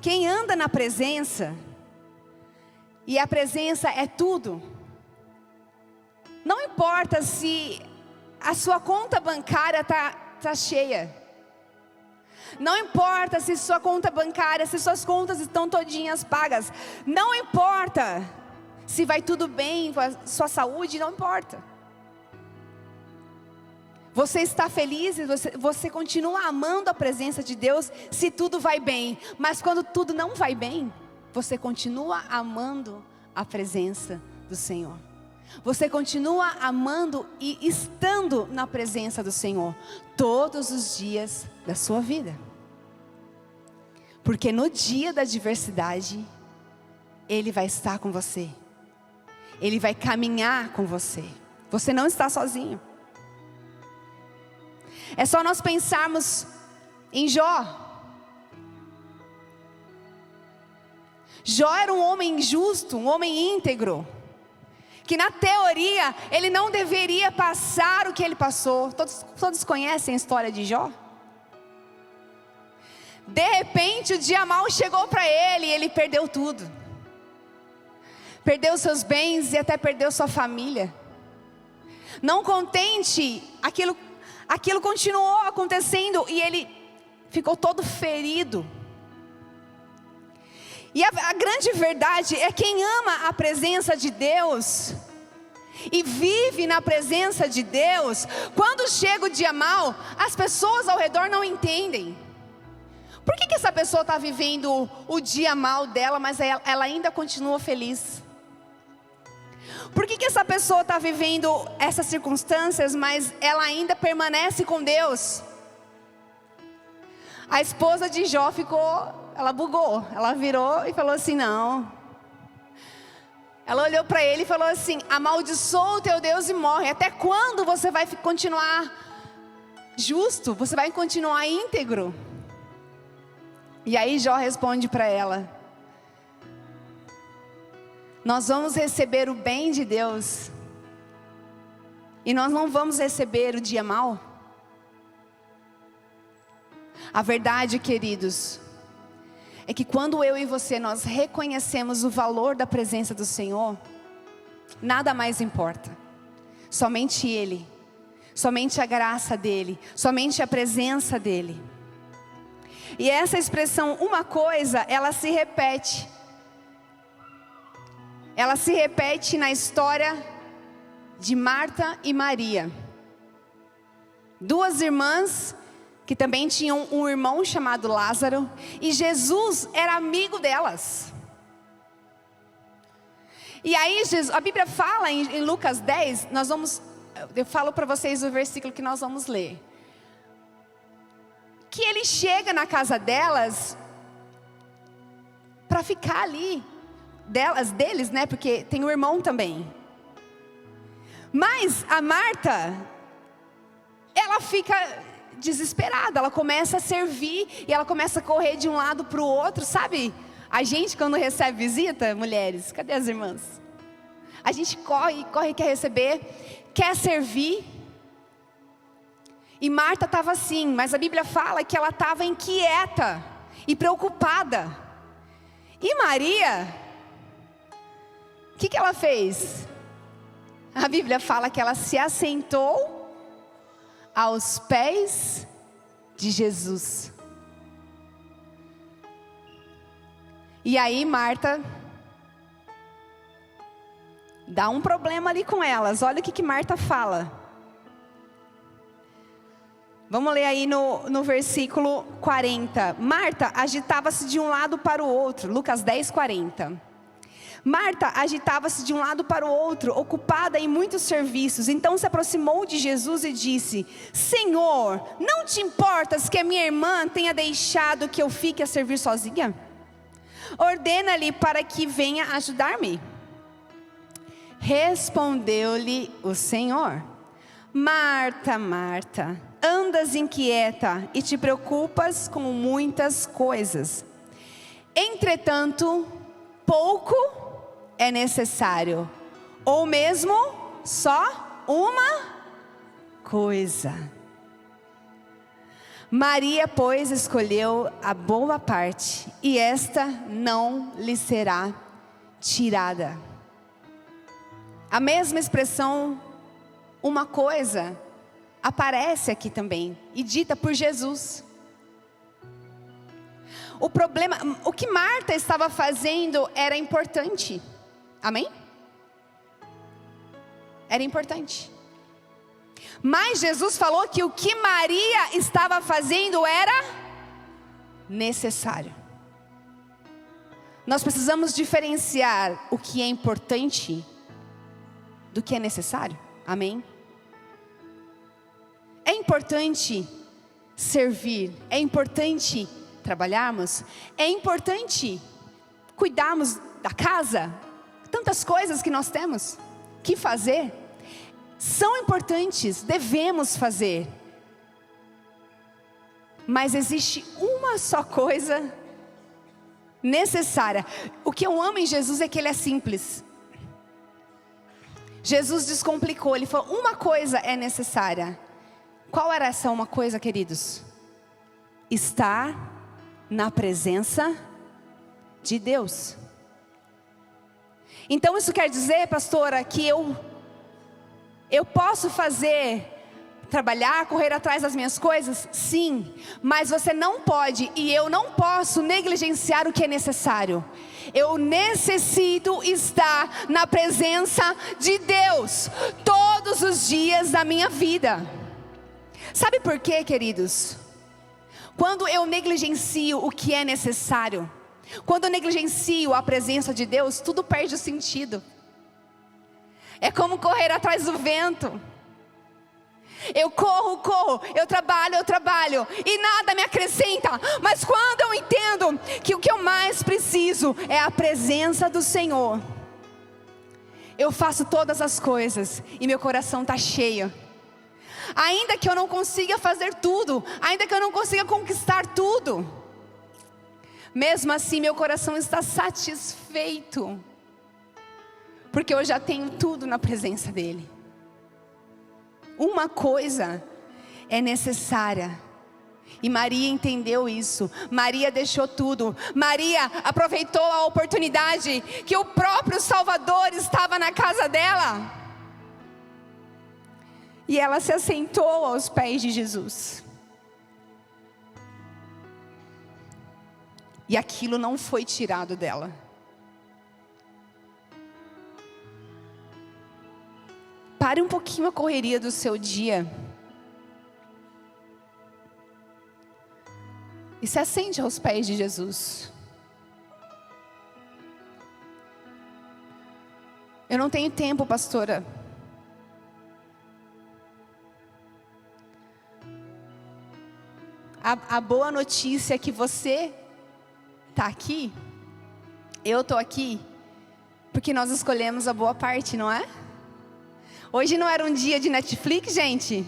Quem anda na presença, e a presença é tudo, não importa se a sua conta bancária tá cheia, não importa se sua conta bancária, se suas contas estão todinhas pagas, não importa se vai tudo bem com a sua saúde, não importa. Você está feliz, você continua amando a presença de Deus se tudo vai bem. Mas quando tudo não vai bem, você continua amando a presença do Senhor. Você continua amando e estando na presença do Senhor todos os dias da sua vida. Porque no dia da adversidade, Ele vai estar com você. Ele vai caminhar com você. Você não está sozinho. É só nós pensarmos em Jó. Jó era um homem justo, um homem íntegro, que na teoria ele não deveria passar o que ele passou. Todos conhecem a história de Jó? De repente o dia mau chegou para ele e ele perdeu tudo. Perdeu seus bens e até perdeu sua família. Não contente, aquilo continuou acontecendo e ele ficou todo ferido. E a grande verdade é quem ama a presença de Deus e vive na presença de Deus, quando chega o dia mau, as pessoas ao redor não entendem. Por que essa pessoa está vivendo o dia mau dela, mas ela ainda continua feliz? Por que essa pessoa está vivendo essas circunstâncias, mas ela ainda permanece com Deus? A esposa de Jó ela bugou, ela virou e falou assim, não. Ela olhou para ele e falou assim, amaldiçoa o teu Deus e morre. Até quando você vai continuar justo? Você vai continuar íntegro? E aí Jó responde para ela, nós vamos receber o bem de Deus e nós não vamos receber o dia mau. A verdade, queridos, é que quando eu e você nós reconhecemos o valor da presença do Senhor, nada mais importa. Somente Ele, somente a graça dEle, somente a presença dEle. E essa expressão, uma coisa, ela se repete. Ela se repete na história de Marta e Maria. Duas irmãs que também tinham um irmão chamado Lázaro. E Jesus era amigo delas. E aí a Bíblia fala em Lucas 10, eu falo para vocês o versículo que nós vamos ler. Que ele chega na casa delas para ficar ali. Deles, né? Porque tem o irmão também. Mas a Marta, ela fica desesperada. Ela começa a servir e ela começa a correr de um lado para o outro. Sabe? A gente quando recebe visita, mulheres, cadê as irmãs? A gente corre, quer receber, quer servir. E Marta estava assim, mas a Bíblia fala que ela estava inquieta e preocupada. E Maria, o que ela fez? A Bíblia fala que ela se assentou aos pés de Jesus. E aí Marta dá um problema ali com elas. Olha o que Marta fala. Vamos ler aí no versículo 40. Marta agitava-se de um lado para o outro. Lucas 10, 40. Marta agitava-se de um lado para o outro, ocupada em muitos serviços. Então se aproximou de Jesus e disse: Senhor, não te importas que a minha irmã tenha deixado que eu fique a servir sozinha? Ordena-lhe para que venha ajudar-me. Respondeu-lhe o Senhor: Marta, Marta, andas inquieta e te preocupas com muitas coisas. Entretanto, pouco é necessário, ou mesmo só uma coisa. Maria, pois, escolheu a boa parte, e esta não lhe será tirada. A mesma expressão, uma coisa, aparece aqui também, e dita por Jesus. O problema, o que Marta estava fazendo era importante. Amém? Era importante. Mas Jesus falou que o que Maria estava fazendo era necessário. Nós precisamos diferenciar o que é importante do que é necessário. Amém? É importante servir, é importante trabalharmos, é importante cuidarmos da casa, tantas coisas que nós temos que fazer, são importantes, devemos fazer. Mas existe uma só coisa necessária. O que eu amo em Jesus é que Ele é simples. Jesus descomplicou, Ele falou, uma coisa é necessária. Qual era essa uma coisa, queridos? Estar na presença de Deus. Então isso quer dizer, pastora, que eu posso fazer, trabalhar, correr atrás das minhas coisas? Sim, mas você não pode e eu não posso negligenciar o que é necessário. Eu necessito estar na presença de Deus todos os dias da minha vida. Sabe por quê, queridos? Quando eu negligencio o que é necessário, quando eu negligencio a presença de Deus, tudo perde o sentido. É como correr atrás do vento. Eu corro, eu trabalho e nada me acrescenta. Mas quando eu entendo que o que eu mais preciso é a presença do Senhor, eu faço todas as coisas e meu coração está cheio. Ainda que eu não consiga fazer tudo, ainda que eu não consiga conquistar tudo, mesmo assim meu coração está satisfeito, porque eu já tenho tudo na presença dEle. Uma coisa é necessária, e Maria entendeu isso. Maria deixou tudo. Maria aproveitou a oportunidade que o próprio Salvador estava na casa dela, e ela se assentou aos pés de Jesus. E aquilo não foi tirado dela. Pare um pouquinho a correria do seu dia e se assente aos pés de Jesus. Eu não tenho tempo, pastora. A boa notícia é que você está aqui, eu estou aqui, porque nós escolhemos a boa parte, não é? Hoje não era um dia de Netflix, gente?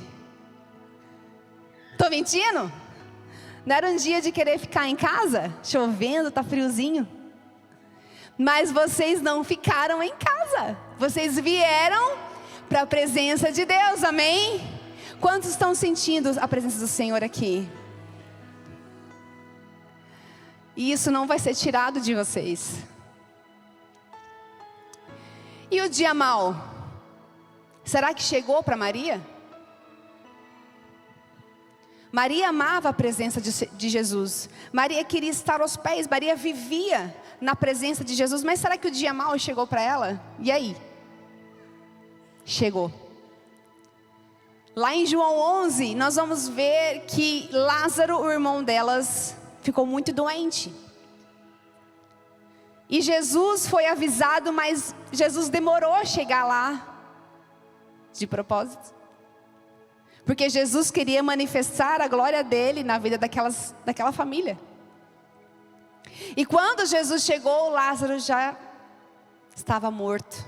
Estou mentindo? Não era um dia de querer ficar em casa? Chovendo, tá friozinho. Mas vocês não ficaram em casa. Vocês vieram para a presença de Deus, amém? Quantos estão sentindo a presença do Senhor aqui? E isso não vai ser tirado de vocês. E o dia mau? Será que chegou para Maria? Maria amava a presença de Jesus. Maria queria estar aos pés. Maria vivia na presença de Jesus. Mas será que o dia mau chegou para ela? E aí? Chegou. Lá em João 11, nós vamos ver que Lázaro, o irmão delas, ficou muito doente. E Jesus foi avisado, mas Jesus demorou a chegar lá. De propósito. Porque Jesus queria manifestar a glória dele na vida daquela família. E quando Jesus chegou, Lázaro já estava morto.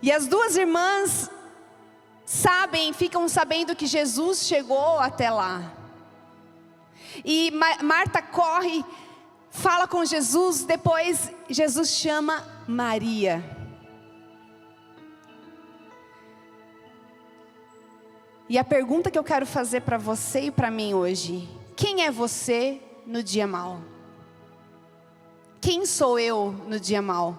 E as duas irmãs ficam sabendo que Jesus chegou até lá. E Marta corre, fala com Jesus, depois Jesus chama Maria. E a pergunta que eu quero fazer para você e para mim hoje: quem é você no dia mau? Quem sou eu no dia mau?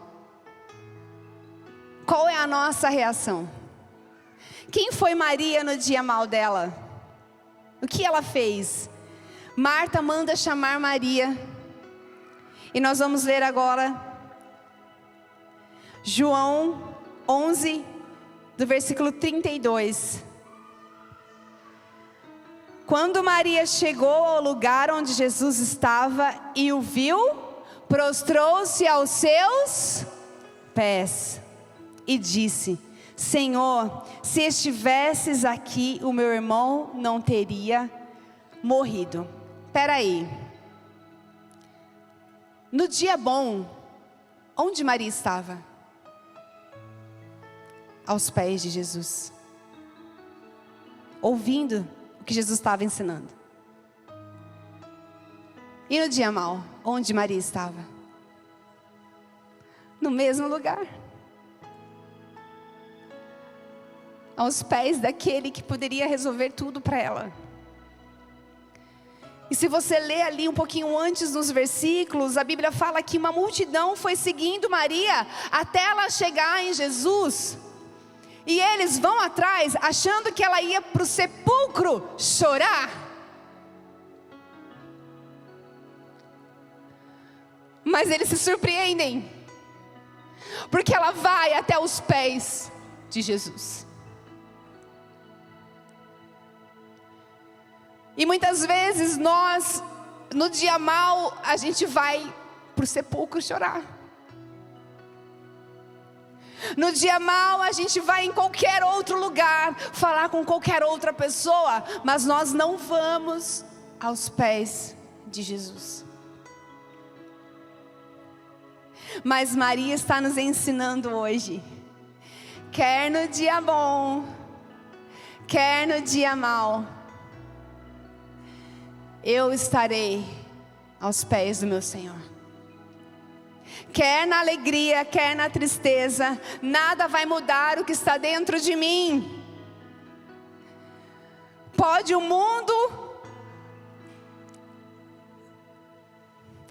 Qual é a nossa reação? Quem foi Maria no dia mau dela? O que ela fez? Marta manda chamar Maria. E nós vamos ler agora João 11, do versículo 32. Quando Maria chegou ao lugar onde Jesus estava e o viu, prostrou-se aos seus pés e disse: Senhor, se estivesses aqui, o meu irmão não teria morrido. Espera aí. No dia bom, onde Maria estava? Aos pés de Jesus, ouvindo o que Jesus estava ensinando. E no dia mau, onde Maria estava? No mesmo lugar, aos pés daquele que poderia resolver tudo para ela. E se você ler ali um pouquinho antes nos versículos, a Bíblia fala que uma multidão foi seguindo Maria até ela chegar em Jesus. E eles vão atrás, achando que ela ia para o sepulcro chorar. Mas eles se surpreendem, porque ela vai até os pés de Jesus. E muitas vezes nós, no dia mau, a gente vai para o sepulcro chorar. No dia mau, a gente vai em qualquer outro lugar, falar com qualquer outra pessoa, mas nós não vamos aos pés de Jesus. Mas Maria está nos ensinando hoje, quer no dia bom, quer no dia mau, eu estarei aos pés do meu Senhor. Quer na alegria, quer na tristeza, nada vai mudar o que está dentro de mim. Pode o mundo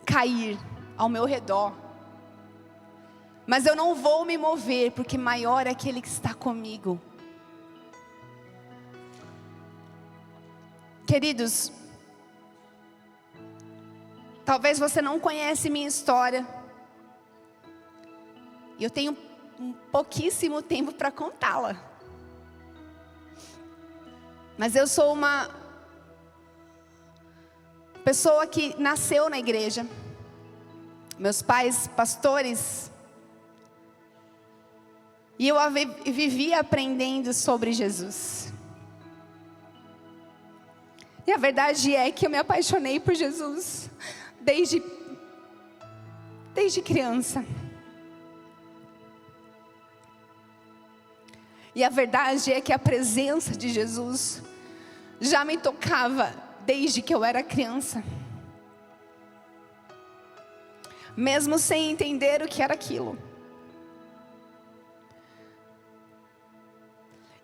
cair ao meu redor, mas eu não vou me mover, porque maior é aquele que está comigo. Queridos, talvez você não conhece minha história. E eu tenho um pouquíssimo tempo para contá-la. Mas eu sou uma pessoa que nasceu na igreja. Meus pais, pastores. E eu vivia aprendendo sobre Jesus. E a verdade é que eu me apaixonei por Jesus desde criança. E a verdade é que a presença de Jesus já me tocava desde que eu era criança. Mesmo sem entender o que era aquilo.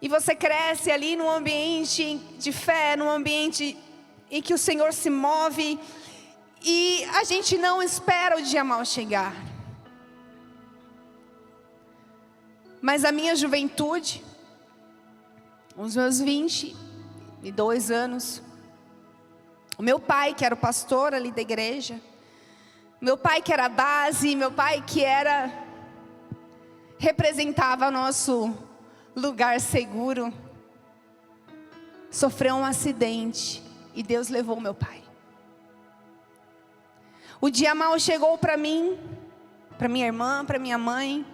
E você cresce ali num ambiente de fé, num ambiente em que o Senhor se move. E a gente não espera o dia mau chegar. Mas a minha juventude, os meus 22 anos, o meu pai que era o pastor ali da igreja, meu pai que era a base, meu pai que representava nosso lugar seguro, sofreu um acidente e Deus levou meu pai. O dia mau chegou para mim, para minha irmã, para minha mãe.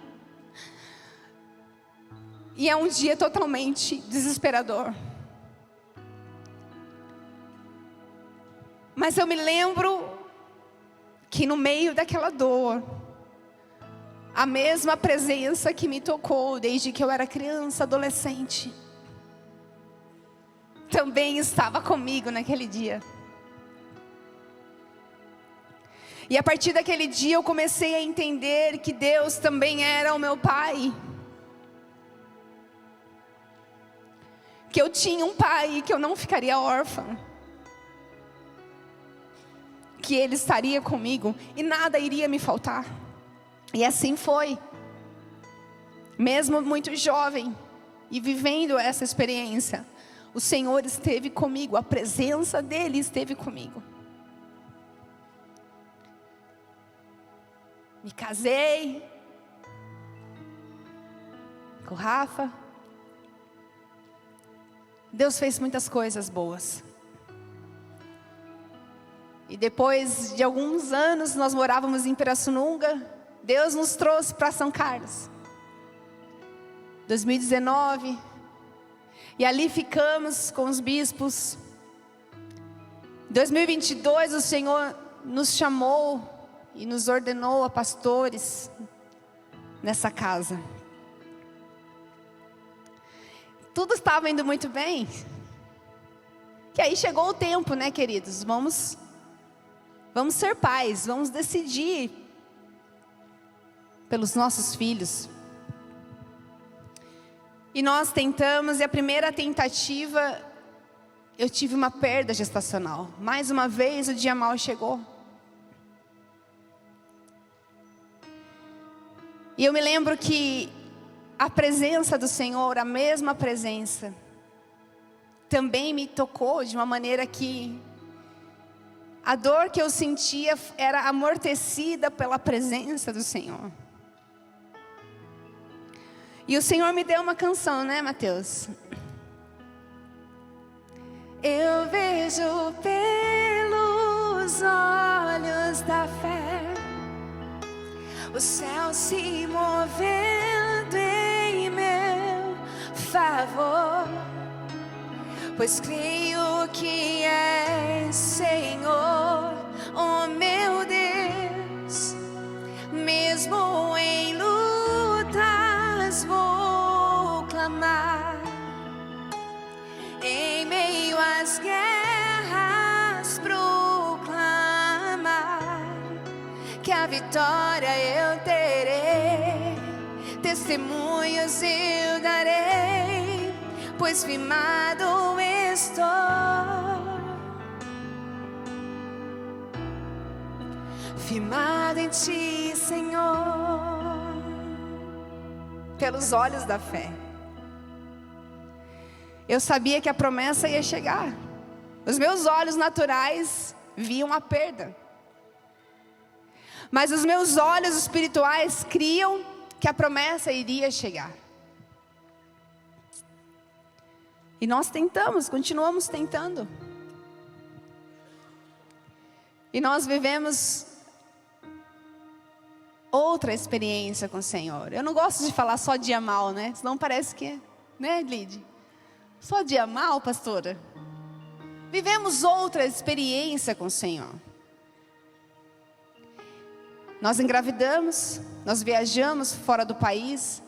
E é um dia totalmente desesperador. Mas eu me lembro que no meio daquela dor, a mesma presença que me tocou desde que eu era criança, adolescente, também estava comigo naquele dia. E a partir daquele dia eu comecei a entender que Deus também era o meu pai. Que eu tinha um pai e que eu não ficaria órfã. Que Ele estaria comigo e nada iria me faltar. E assim foi. Mesmo muito jovem e vivendo essa experiência, o Senhor esteve comigo, a presença dEle esteve comigo. Me casei com o Rafa. Deus fez muitas coisas boas. E depois de alguns anos, nós morávamos em Pirassununga. Deus nos trouxe para São Carlos. 2019. E ali ficamos com os bispos. Em 2022, o Senhor nos chamou e nos ordenou a pastores nessa casa. Tudo estava indo muito bem. Que aí chegou o tempo, né, queridos? Vamos ser pais, vamos decidir pelos nossos filhos. E nós tentamos, e a primeira tentativa, eu tive uma perda gestacional. Mais uma vez o dia mau chegou. E eu me lembro que a presença do Senhor, a mesma presença, também me tocou de uma maneira que a dor que eu sentia era amortecida pela presença do Senhor. E o Senhor me deu uma canção, né, Mateus? Eu vejo pelos olhos da fé o céu se movendo em meu favor, pois creio que és Senhor, oh meu Deus. Mesmo em lutas vou clamar, em meio às guerras proclamar que a vitória eu terei, testemunhos eu darei, pois firmado estou. Firmado em Ti, Senhor, pelos olhos da fé. Eu sabia que a promessa ia chegar. Os meus olhos naturais viam a perda, mas os meus olhos espirituais criam que a promessa iria chegar. E nós tentamos, continuamos tentando. E nós vivemos outra experiência com o Senhor. Eu não gosto de falar só dia mal, né? Senão parece que é, né, Lide? Só dia mal, pastora? Vivemos outra experiência com o Senhor. Nós engravidamos, nós viajamos fora do país.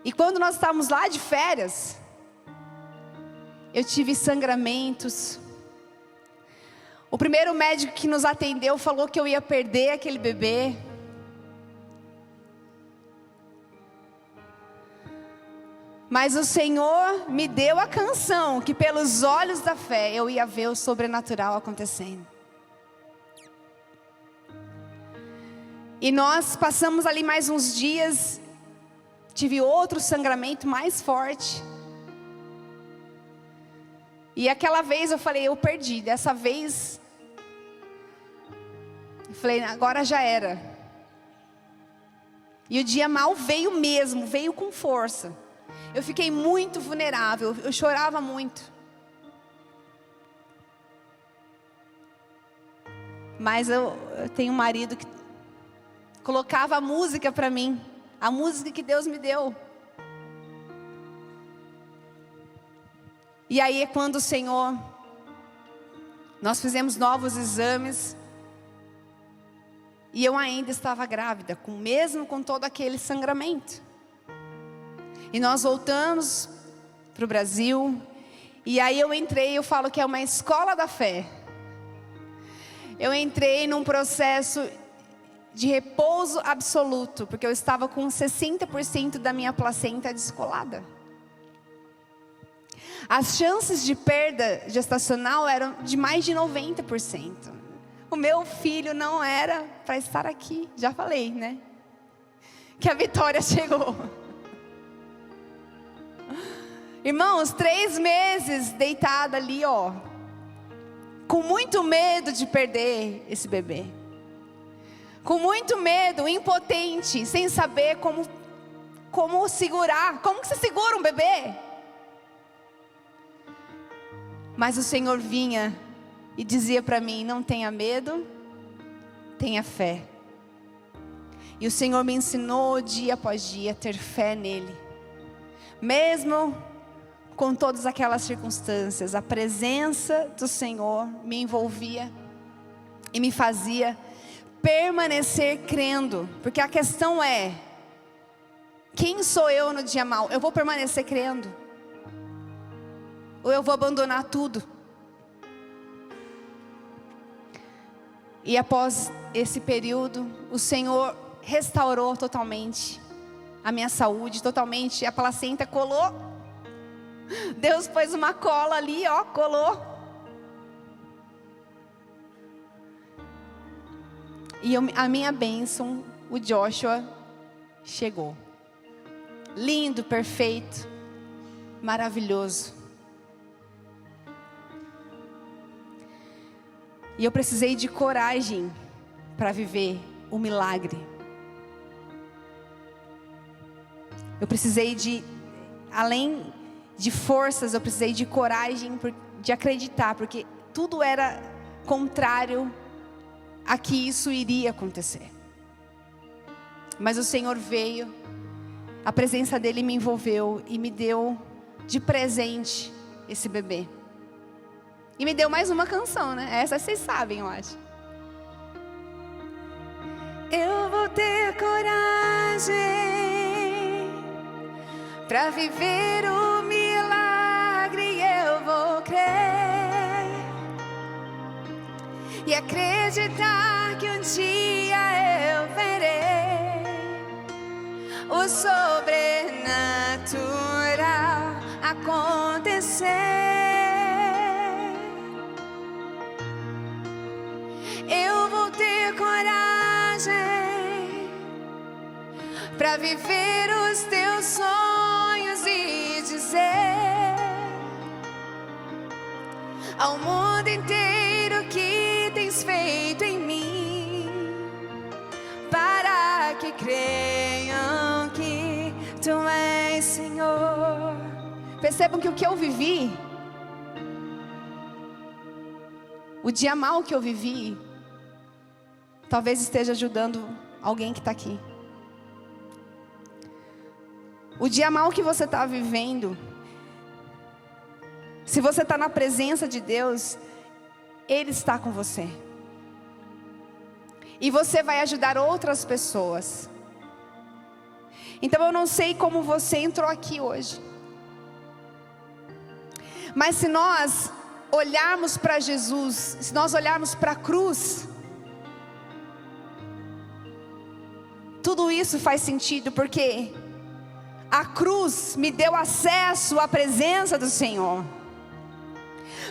E quando nós estávamos lá de férias, eu tive sangramentos. O primeiro médico que nos atendeu falou que eu ia perder aquele bebê. Mas o Senhor me deu a canção que pelos olhos da fé eu ia ver o sobrenatural acontecendo. E nós passamos ali mais uns dias. Tive outro sangramento mais forte. E aquela vez eu falei, eu perdi. Dessa vez, eu falei, agora já era. E o dia mal veio mesmo, veio com força. Eu fiquei muito vulnerável, eu chorava muito. Mas eu tenho um marido que colocava a música para mim. A música que Deus me deu. E aí é quando o Senhor, nós fizemos novos exames. E eu ainda estava grávida, mesmo com todo aquele sangramento. E nós voltamos para o Brasil. E aí eu falo que é uma escola da fé. eu entrei num processo de repouso absoluto, porque eu estava com 60% da minha placenta descolada. As chances de perda gestacional eram de mais de 90%. O meu filho não era para estar aqui. Já falei, né? Que a vitória chegou. Irmãos, 3 meses deitada ali, ó, com muito medo de perder esse bebê. Com muito medo, impotente, sem saber como segurar. Como que se segura um bebê? Mas o Senhor vinha e dizia para mim: não tenha medo, tenha fé. E o Senhor me ensinou dia após dia a ter fé nele. Mesmo com todas aquelas circunstâncias, a presença do Senhor me envolvia e me fazia permanecer crendo. Porque a questão é: quem sou eu no dia mau? Eu vou permanecer crendo? Ou eu vou abandonar tudo? E após esse período, o Senhor restaurou totalmente a minha saúde, totalmente. A placenta colou. Deus pôs uma cola ali, ó, colou. E a minha bênção, o Joshua, chegou. Lindo, perfeito, maravilhoso. E eu precisei de coragem para viver o milagre. Eu precisei além de forças, eu precisei de coragem de acreditar, porque tudo era contrário a que isso iria acontecer. Mas o Senhor veio, a presença dele me envolveu e me deu de presente esse bebê. E me deu mais uma canção, né? Essa vocês sabem, eu acho. Eu vou ter coragem para viver o milagre, eu vou crer e acreditar que um dia eu verei o sobrenatural acontecer. Eu vou ter coragem para viver os teus sonhos e dizer ao mundo inteiro que tens feito em mim, para que creiam que tu és Senhor. Percebam que o que eu vivi, o dia mau que eu vivi, talvez esteja ajudando alguém que está aqui. O dia mau que você está vivendo, se você está na presença de Deus, Ele está com você. E você vai ajudar outras pessoas. Então eu não sei como você entrou aqui hoje. Mas se nós olharmos para Jesus, se nós olharmos para a cruz, tudo isso faz sentido, porque a cruz me deu acesso à presença do Senhor.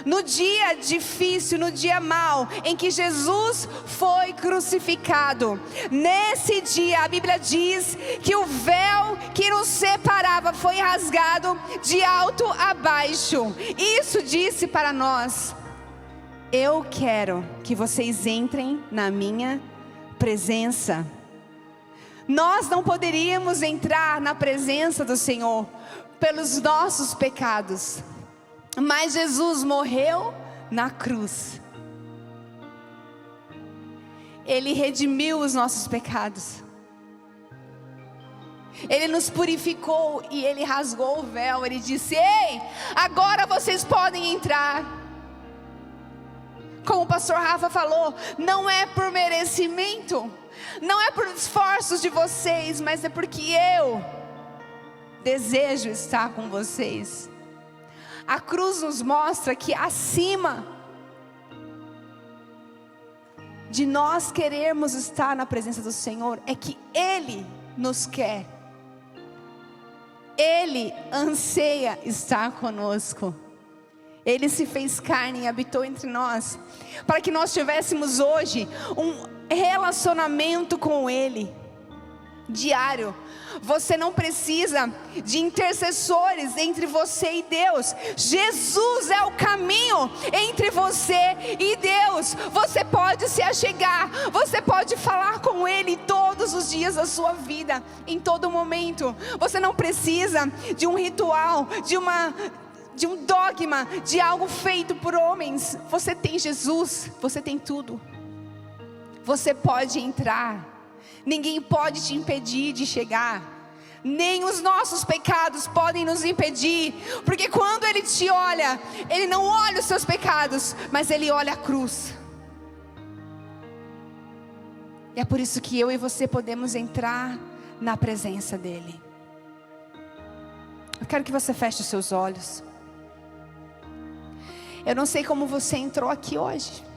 No dia difícil, no dia mau, em que Jesus foi crucificado, nesse dia a Bíblia diz que o véu que nos separava foi rasgado de alto a baixo. Isso disse para nós: eu quero que vocês entrem na minha presença. Nós não poderíamos entrar na presença do Senhor pelos nossos pecados, mas Jesus morreu na cruz. Ele redimiu os nossos pecados. Ele nos purificou e Ele rasgou o véu. Ele disse: ei, agora vocês podem entrar. Como o pastor Rafa falou, não é por merecimento, não é por esforços de vocês, mas é porque eu desejo estar com vocês. A cruz nos mostra que acima de nós querermos estar na presença do Senhor é que Ele nos quer. Ele anseia estar conosco. Ele se fez carne e habitou entre nós, para que nós tivéssemos hoje um relacionamento com Ele, diário. Você não precisa de intercessores entre você e Deus. Jesus é o caminho entre você e Deus. Você pode se achegar, você pode falar com Ele todos os dias da sua vida, em todo momento. Você não precisa de um ritual, de um dogma, de algo feito por homens. Você tem Jesus, você tem tudo. Você pode entrar. Ninguém pode te impedir de chegar. Nem os nossos pecados podem nos impedir. Porque quando Ele te olha, Ele não olha os seus pecados, mas Ele olha a cruz. E é por isso que eu e você podemos entrar na presença dEle. Eu quero que você feche os seus olhos. Eu não sei como você entrou aqui hoje.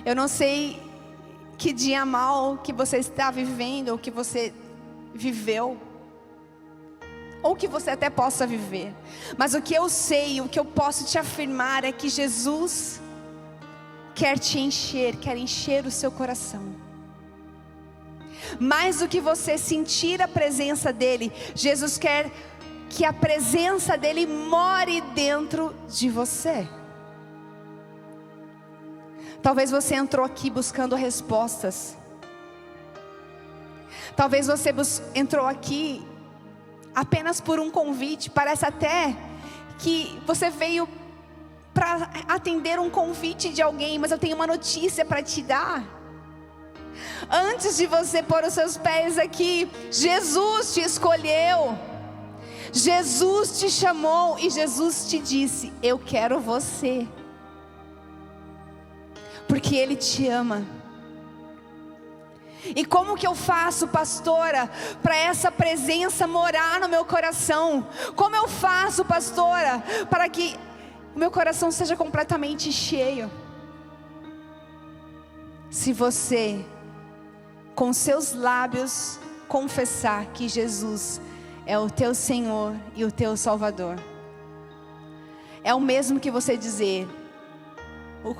Eu não sei que dia mal que você está vivendo, ou que você viveu, ou que você até possa viver. Mas o que eu sei, o que eu posso te afirmar é que Jesus quer te encher, quer encher o seu coração. Mais do que você sentir a presença dEle, Jesus quer que a presença dEle more dentro de você. Talvez você entrou aqui buscando respostas. Talvez você entrou aqui apenas por um convite. Parece até que você veio para atender um convite de alguém. Mas eu tenho uma notícia para te dar. Antes de você pôr os seus pés aqui, Jesus te escolheu. Jesus te chamou e Jesus te disse: eu quero você. Porque Ele te ama. E como que eu faço, pastora, para essa presença morar no meu coração? Como eu faço, pastora, para que o meu coração seja completamente cheio? Se você, com seus lábios, confessar que Jesus é o teu Senhor e o teu Salvador. É o mesmo que você dizer: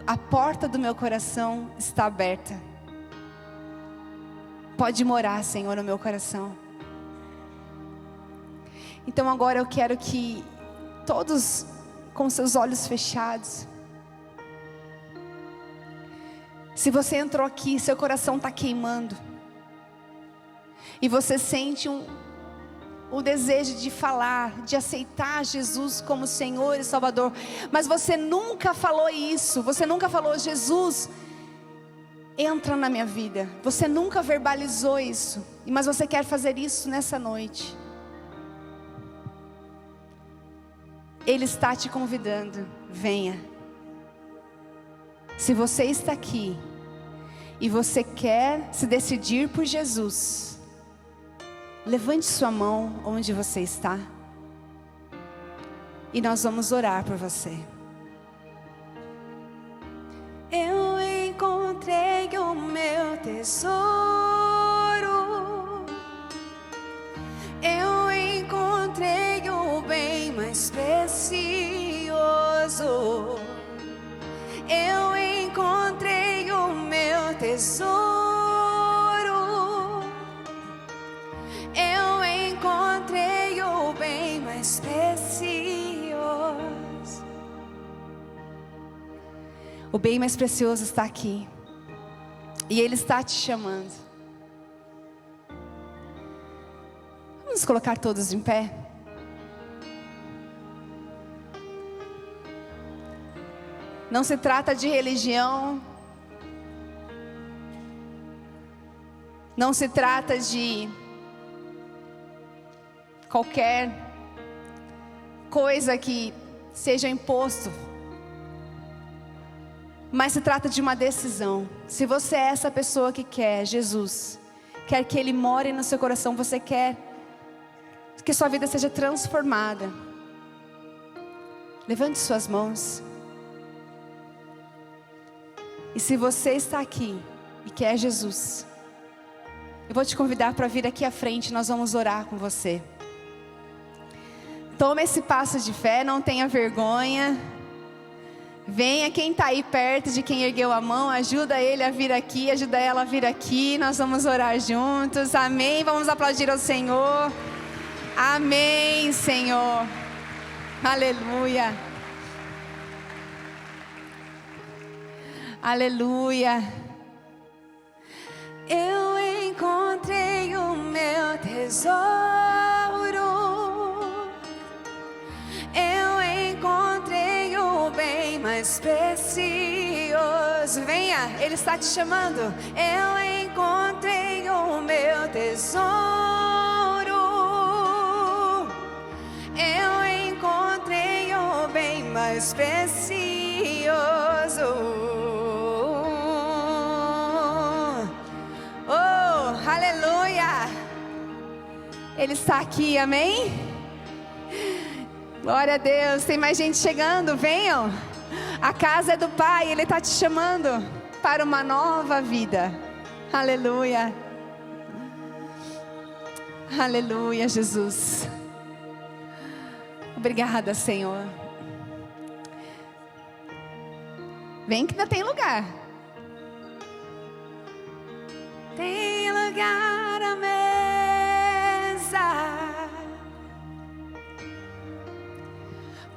a porta do meu coração está aberta. Pode morar, Senhor, no meu coração. Então agora eu quero que todos com seus olhos fechados. Se você entrou aqui, seu coração está queimando, e você sente o desejo de falar, de aceitar Jesus como Senhor e Salvador, mas você nunca falou isso. Você nunca falou: Jesus, entra na minha vida. Você nunca verbalizou isso, mas você quer fazer isso nessa noite. Ele está te convidando. Venha. Se você está aqui e você quer se decidir por Jesus, levante sua mão onde você está, e nós vamos orar por você. Eu encontrei o meu tesouro. Eu encontrei o bem mais precioso. Eu encontrei o meu tesouro. Eu encontrei o bem mais precioso. O bem mais precioso está aqui, e Ele está te chamando. Vamos nos colocar todos em pé. Não se trata de religião. Não se trata de qualquer coisa que seja imposto. Mas se trata de uma decisão. Se você é essa pessoa que quer Jesus, quer que Ele more no seu coração, você quer que sua vida seja transformada, levante suas mãos. E se você está aqui e quer Jesus, eu vou te convidar para vir aqui à frente, nós vamos orar com você. Toma esse passo de fé, não tenha vergonha. Venha, quem está aí perto de quem ergueu a mão, ajuda ele a vir aqui, ajuda ela a vir aqui. Nós vamos orar juntos, amém? Vamos aplaudir ao Senhor. Amém, Senhor. Aleluia. Aleluia. Eu encontrei o meu tesouro. Eu encontrei o bem mais precioso. Venha, Ele está te chamando. Eu encontrei o meu tesouro. Eu encontrei o bem mais precioso. Oh, aleluia. Ele está aqui, amém? Glória a Deus. Tem mais gente chegando, venham. A casa é do Pai, Ele está te chamando para uma nova vida. Aleluia. Aleluia, Jesus. Obrigada, Senhor. Vem que ainda tem lugar. Tem lugar à mesa.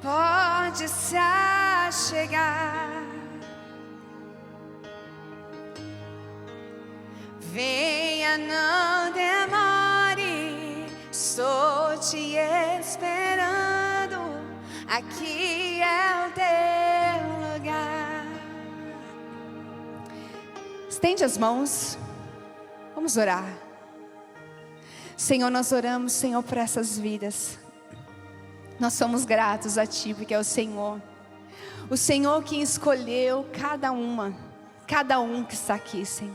Pode se achegar. Venha, não demore. Estou te esperando. Aqui é o teu lugar. Estende as mãos. Vamos orar. Senhor, nós oramos, Senhor, por essas vidas. Nós somos gratos a Ti, porque é o Senhor quem escolheu cada um que está aqui, Senhor.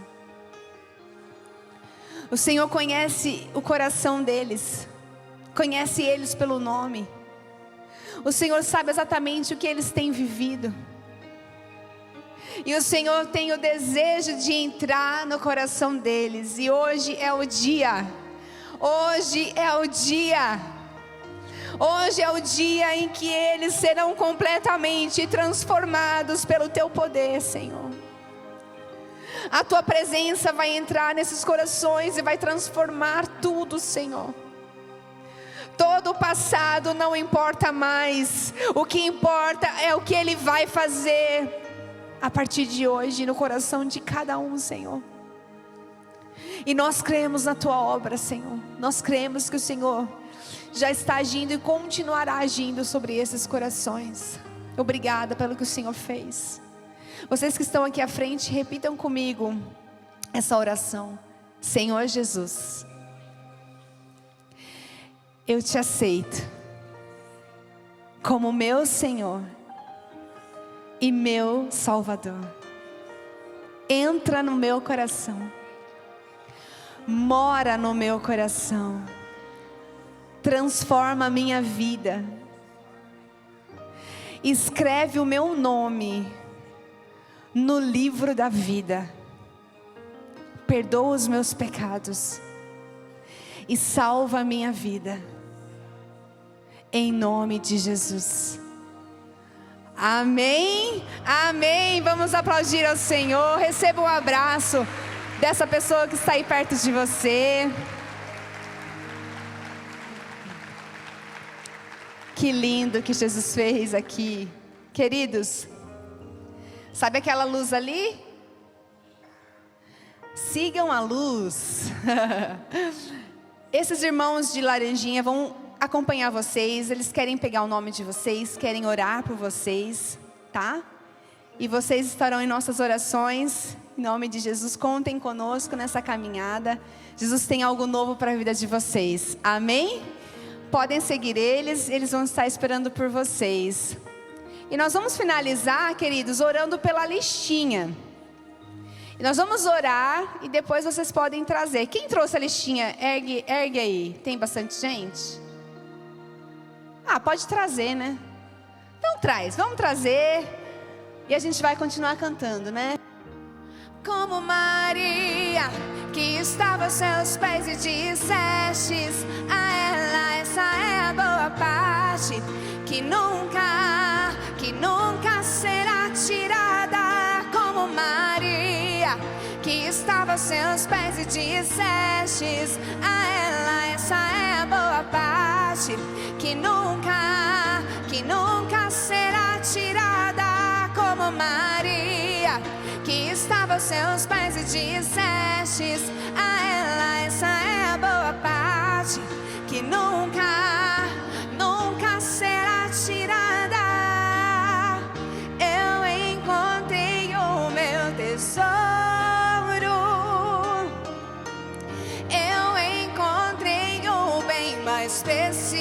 O Senhor conhece o coração deles, conhece eles pelo nome. O Senhor sabe exatamente o que eles têm vivido. E o Senhor tem o desejo de entrar no coração deles. E hoje é o dia. Hoje é o dia. Hoje é o dia em que eles serão completamente transformados pelo Teu poder, Senhor. A Tua presença vai entrar nesses corações e vai transformar tudo, Senhor. Todo o passado não importa mais. O que importa é o que Ele vai fazer a partir de hoje no coração de cada um, Senhor. E nós cremos na Tua obra, Senhor. Nós cremos que o Senhor já está agindo e continuará agindo sobre esses corações. Obrigada pelo que o Senhor fez. Vocês que estão aqui à frente, repitam comigo essa oração. Senhor Jesus, eu te aceito como meu Senhor e meu Salvador. Entra no meu coração, mora no meu coração, transforma a minha vida, escreve o meu nome no livro da vida, perdoa os meus pecados e salva a minha vida, em nome de Jesus. Amém, amém. Vamos aplaudir ao Senhor. Receba um abraço dessa pessoa que está aí perto de você. Que lindo que Jesus fez aqui. Queridos, sabe aquela luz ali? Sigam a luz. Esses irmãos de laranjinha vão acompanhar vocês. Eles querem pegar o nome de vocês, querem orar por vocês, tá? E vocês estarão em nossas orações. Em nome de Jesus, contem conosco nessa caminhada. Jesus tem algo novo para a vida de vocês. Amém? Podem seguir eles vão estar esperando por vocês. E nós vamos finalizar, queridos, orando pela listinha. E nós vamos orar e depois vocês podem trazer. Quem trouxe a listinha? Ergue aí. Tem bastante gente? Pode trazer, né? Então traz, vamos trazer. E a gente vai continuar cantando, né? como Maria, que estava aos seus pés e dissestes a ela: essa é a boa parte, que nunca será tirada. Como Maria, que estava aos seus pés e dissestes a ela: essa é a boa parte, que nunca será tirada. Como Maria, que estava aos seus pés e dissestes a ela: essa é a boa parte, que nunca será tirada. Eu encontrei o meu tesouro, eu encontrei o bem mais precioso,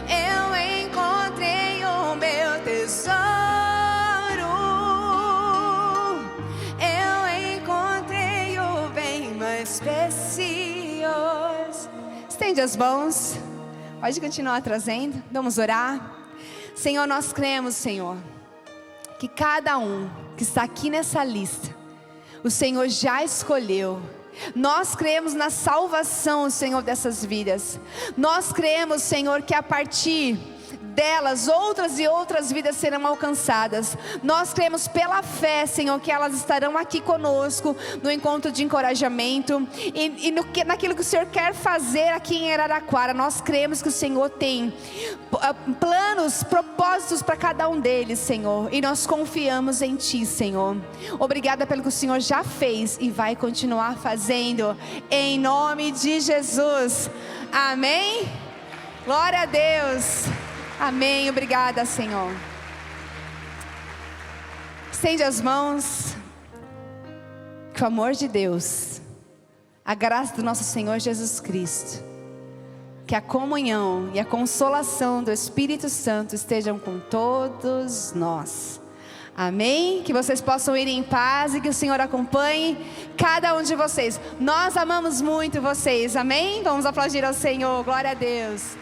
eu encontrei o meu tesouro, eu encontrei o bem mais precioso. Estende as mãos, pode continuar trazendo, vamos orar. Senhor, nós cremos, Senhor, que cada um que está aqui nessa lista, o Senhor já escolheu. Nós cremos na salvação, Senhor, dessas vidas. Nós cremos, Senhor, que a partir delas, outras e outras vidas serão alcançadas. Nós cremos pela fé, Senhor, que elas estarão aqui conosco no encontro de encorajamento e naquilo que o Senhor quer fazer aqui em Araraquara. Nós cremos que o Senhor tem planos, propósitos para cada um deles, Senhor, e nós confiamos em Ti, Senhor. Obrigada pelo que o Senhor já fez e vai continuar fazendo, em nome de Jesus. Amém? Glória a Deus. Amém, obrigada, Senhor. Estende as mãos. Que o amor de Deus, a graça do nosso Senhor Jesus Cristo, que a comunhão e a consolação do Espírito Santo estejam com todos nós. Amém? Que vocês possam ir em paz e que o Senhor acompanhe cada um de vocês. Nós amamos muito vocês, amém? Vamos aplaudir ao Senhor, glória a Deus.